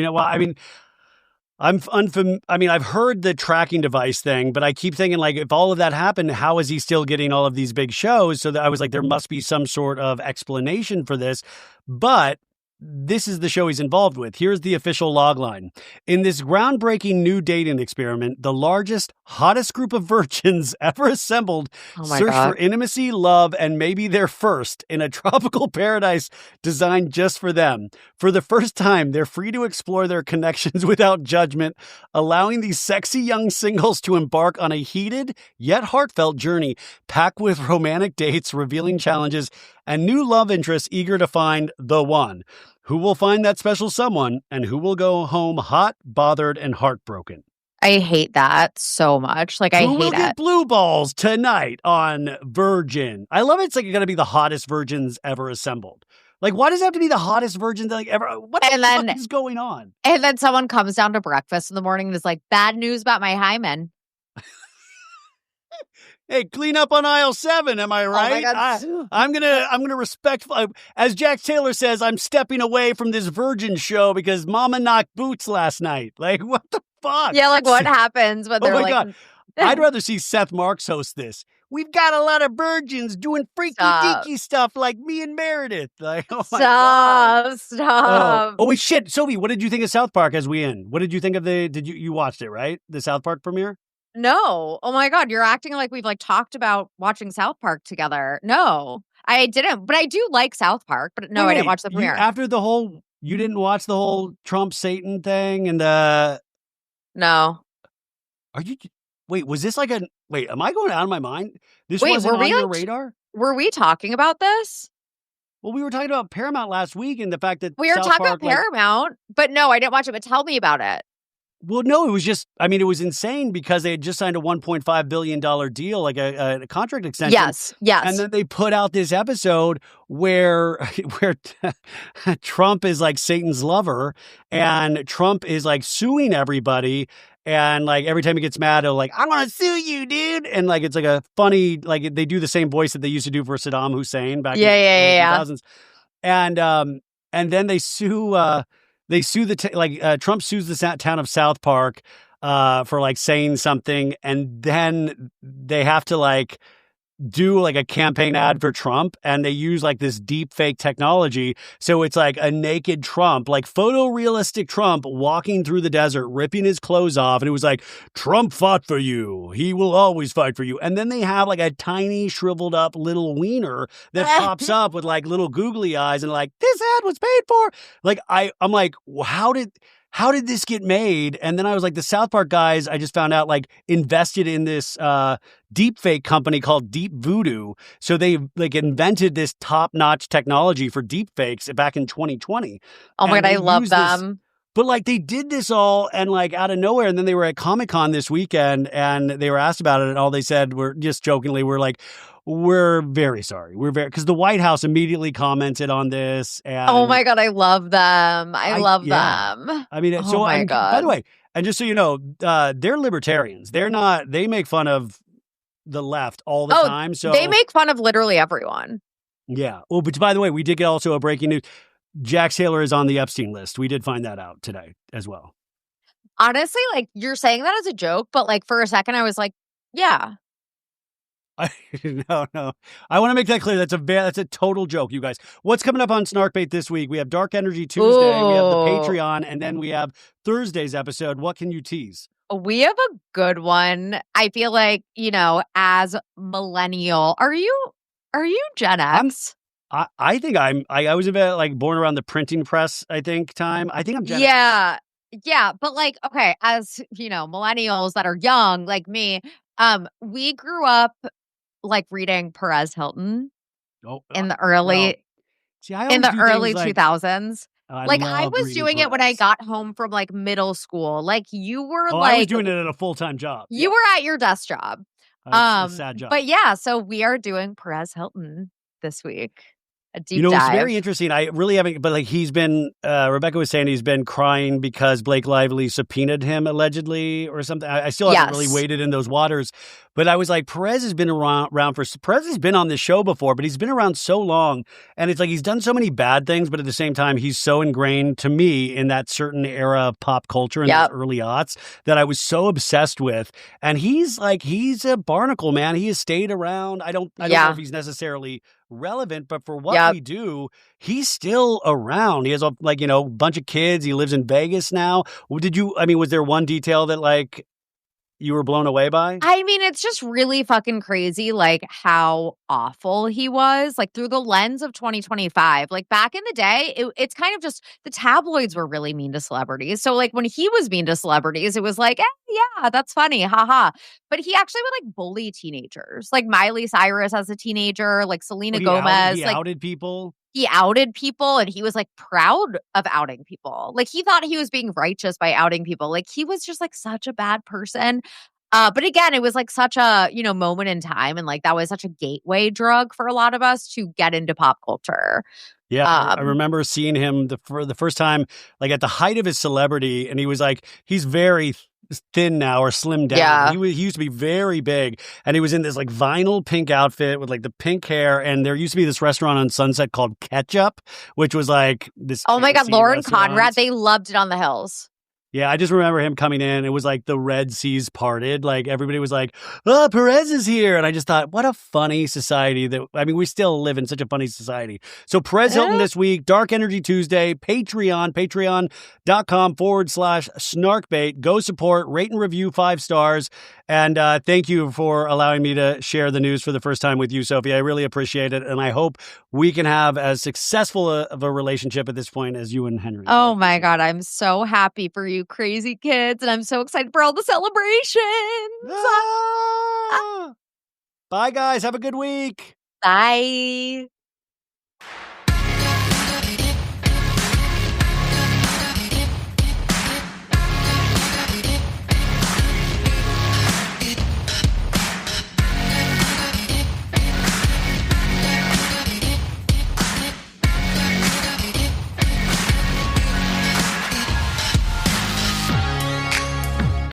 Speaker 1: heard the tracking device thing, but I keep thinking, like, if all of that happened, how is he still getting all of these big shows? So that I was like, there must be some sort of explanation for this. But this is the show he's involved with. Here's the official logline. In this groundbreaking new dating experiment, the largest, hottest group of virgins ever assembled search for intimacy, love, and maybe their first in a tropical paradise designed just for them. For the first time, they're free to explore their connections without judgment, allowing these sexy young singles to embark on a heated yet heartfelt journey packed with romantic dates, revealing challenges, and new love interests eager to find the one. Who will find that special someone, and who will go home hot, bothered, and heartbroken?
Speaker 2: I hate that so much. Like, I hate it. Who will get
Speaker 1: blue balls tonight on Virgin? I love it. It's like you're going to be the hottest virgins ever assembled. Like, why does it have to be the hottest virgins like ever? What the fuck is going on?
Speaker 2: And then someone comes down to breakfast in the morning and is like, bad news about my hymen.
Speaker 1: Hey, clean up on aisle 7, am I right?
Speaker 2: Oh my God.
Speaker 1: I'm gonna respect, as Jax Taylor says, I'm stepping away from this Virgin show because Mama knocked boots last night. Like, what the fuck?
Speaker 2: Yeah, like what happens when they're like...
Speaker 1: God. I'd rather see Seth Marks host this. We've got a lot of virgins doing freaky deaky stuff like me and Meredith. Like, oh my God.
Speaker 2: Stop.
Speaker 1: Oh, wait, shit. Sophie, what did you think of South Park as we end? What did you think of you watched it, right? The South Park premiere?
Speaker 2: No. Oh my God. You're acting like we've like talked about watching South Park together. No, I didn't. But I do like South Park. But no, I didn't watch the premiere.
Speaker 1: You didn't watch the whole Trump Satan thing and
Speaker 2: No.
Speaker 1: Was this like am I going out of my mind? This wasn't on your radar?
Speaker 2: Were we talking about this?
Speaker 1: Well, we were talking about Paramount last week and the fact that
Speaker 2: we were talking about Paramount, but no, I didn't watch it. But tell me about it.
Speaker 1: Well, no, it was just, it was insane because they had just signed a $1.5 billion deal, like a contract extension.
Speaker 2: Yes.
Speaker 1: And then they put out this episode where Trump is like Satan's lover and Trump is like suing everybody. And like every time he gets mad, he'll like, I want to sue you, dude. And like, it's like a funny, like they do the same voice that they used to do for Saddam Hussein back in the 2000s. And then they sue, they sue Trump sues the town of South Park for like saying something, and then they have to like do like a campaign ad for Trump, and they use like this deep fake technology. So it's like a naked Trump, like photorealistic Trump walking through the desert, ripping his clothes off. And it was like, Trump fought for you. He will always fight for you. And then they have like a tiny shriveled up little wiener that pops up with like little googly eyes and like, this ad was paid for. Like, I'm like, how did this get made? And then I was like, the South Park guys, I just found out, like, invested in this deep fake company called Deep Voodoo. So they like invented this top-notch technology for deep fakes back in 2020.
Speaker 2: Oh my God, I love them.
Speaker 1: But like they did this all and like out of nowhere. And then they were at Comic-Con this weekend and they were asked about it. And all they said were just jokingly, we're very sorry. Because the White House immediately commented on this. And
Speaker 2: oh my God, I love them. I love them.
Speaker 1: I mean,
Speaker 2: oh my God.
Speaker 1: By the way, and just so you know, they're libertarians. They make fun of the left all the time. So
Speaker 2: they make fun of literally everyone.
Speaker 1: Yeah. Oh, but by the way, we did get also a breaking news. Jax Taylor is on the Epstein list. We did find that out today as well.
Speaker 2: Honestly, like you're saying that as a joke, but like for a second I was like, yeah.
Speaker 1: No. I want to make that clear. That's a total joke, you guys. What's coming up on Snarkbait this week? We have Dark Energy Tuesday. Ooh. We have the Patreon, and then we have Thursday's episode. What can you tease?
Speaker 2: We have a good one. I feel like, as millennial, are you Gen X?
Speaker 1: I think I was a bit like born around the printing press, I think, time. I think I'm Gen
Speaker 2: X. Yeah. But like, okay, as millennials that are young, like me, we grew up like reading Perez Hilton in the early 2000s. Like I was doing it when I got home from like middle school. Like you were like
Speaker 1: I was doing it at a full-time job.
Speaker 2: You were at your desk job.
Speaker 1: A sad job.
Speaker 2: But yeah, so we are doing Perez Hilton this week. A deep dive.
Speaker 1: It's very interesting. I really haven't, but like he's been, Rebecca was saying he's been crying because Blake Lively subpoenaed him allegedly or something. I still haven't really waded in those waters, but I was like, Perez has been around Perez has been on this show before, but he's been around so long and it's like he's done so many bad things, but at the same time, he's so ingrained to me in that certain era of pop culture in those early aughts that I was so obsessed with. And he's a barnacle, man. He has stayed around. I don't know if he's necessarily relevant, but for what we do, he's still around. He has a bunch of kids. He lives in Vegas now. Was there one detail that like you were blown away by?
Speaker 2: I mean, it's just really fucking crazy, like how awful he was, like through the lens of 2025. Like back in the day, it's kind of just the tabloids were really mean to celebrities. So like when he was mean to celebrities, it was like, yeah, that's funny, haha. But he actually would like bully teenagers, like Miley Cyrus as a teenager, like Selena Gomez.
Speaker 1: He outed people.
Speaker 2: He outed people and he was like proud of outing people. Like he thought he was being righteous by outing people. Like he was just like such a bad person. But again, it was like such a, moment in time. And like that was such a gateway drug for a lot of us to get into pop culture.
Speaker 1: Yeah, I remember seeing him for the first time, like at the height of his celebrity. And he was like, he's very thin now or slimmed down. Yeah. He used to be very big and he was in this like vinyl pink outfit with like the pink hair. And there used to be this restaurant on Sunset called Ketchup, which was like this.
Speaker 2: Oh my God, Lauren Conrad. They loved it on the Hills.
Speaker 1: Yeah, I just remember him coming in. It was like the Red Seas parted. Like everybody was like, oh, Perez is here. And I just thought, what a funny society we still live in such a funny society. So Perez Hilton this week, Dark Energy Tuesday, patreon.com/snarkbait. Go support, rate and review 5 stars. And thank you for allowing me to share the news for the first time with you, Sophie. I really appreciate it. And I hope we can have as successful of a relationship at this point as you and Henry.
Speaker 2: Oh my God. I'm so happy for you crazy kids. And I'm so excited for all the celebrations.
Speaker 1: Bye, guys. Have a good week.
Speaker 2: Bye.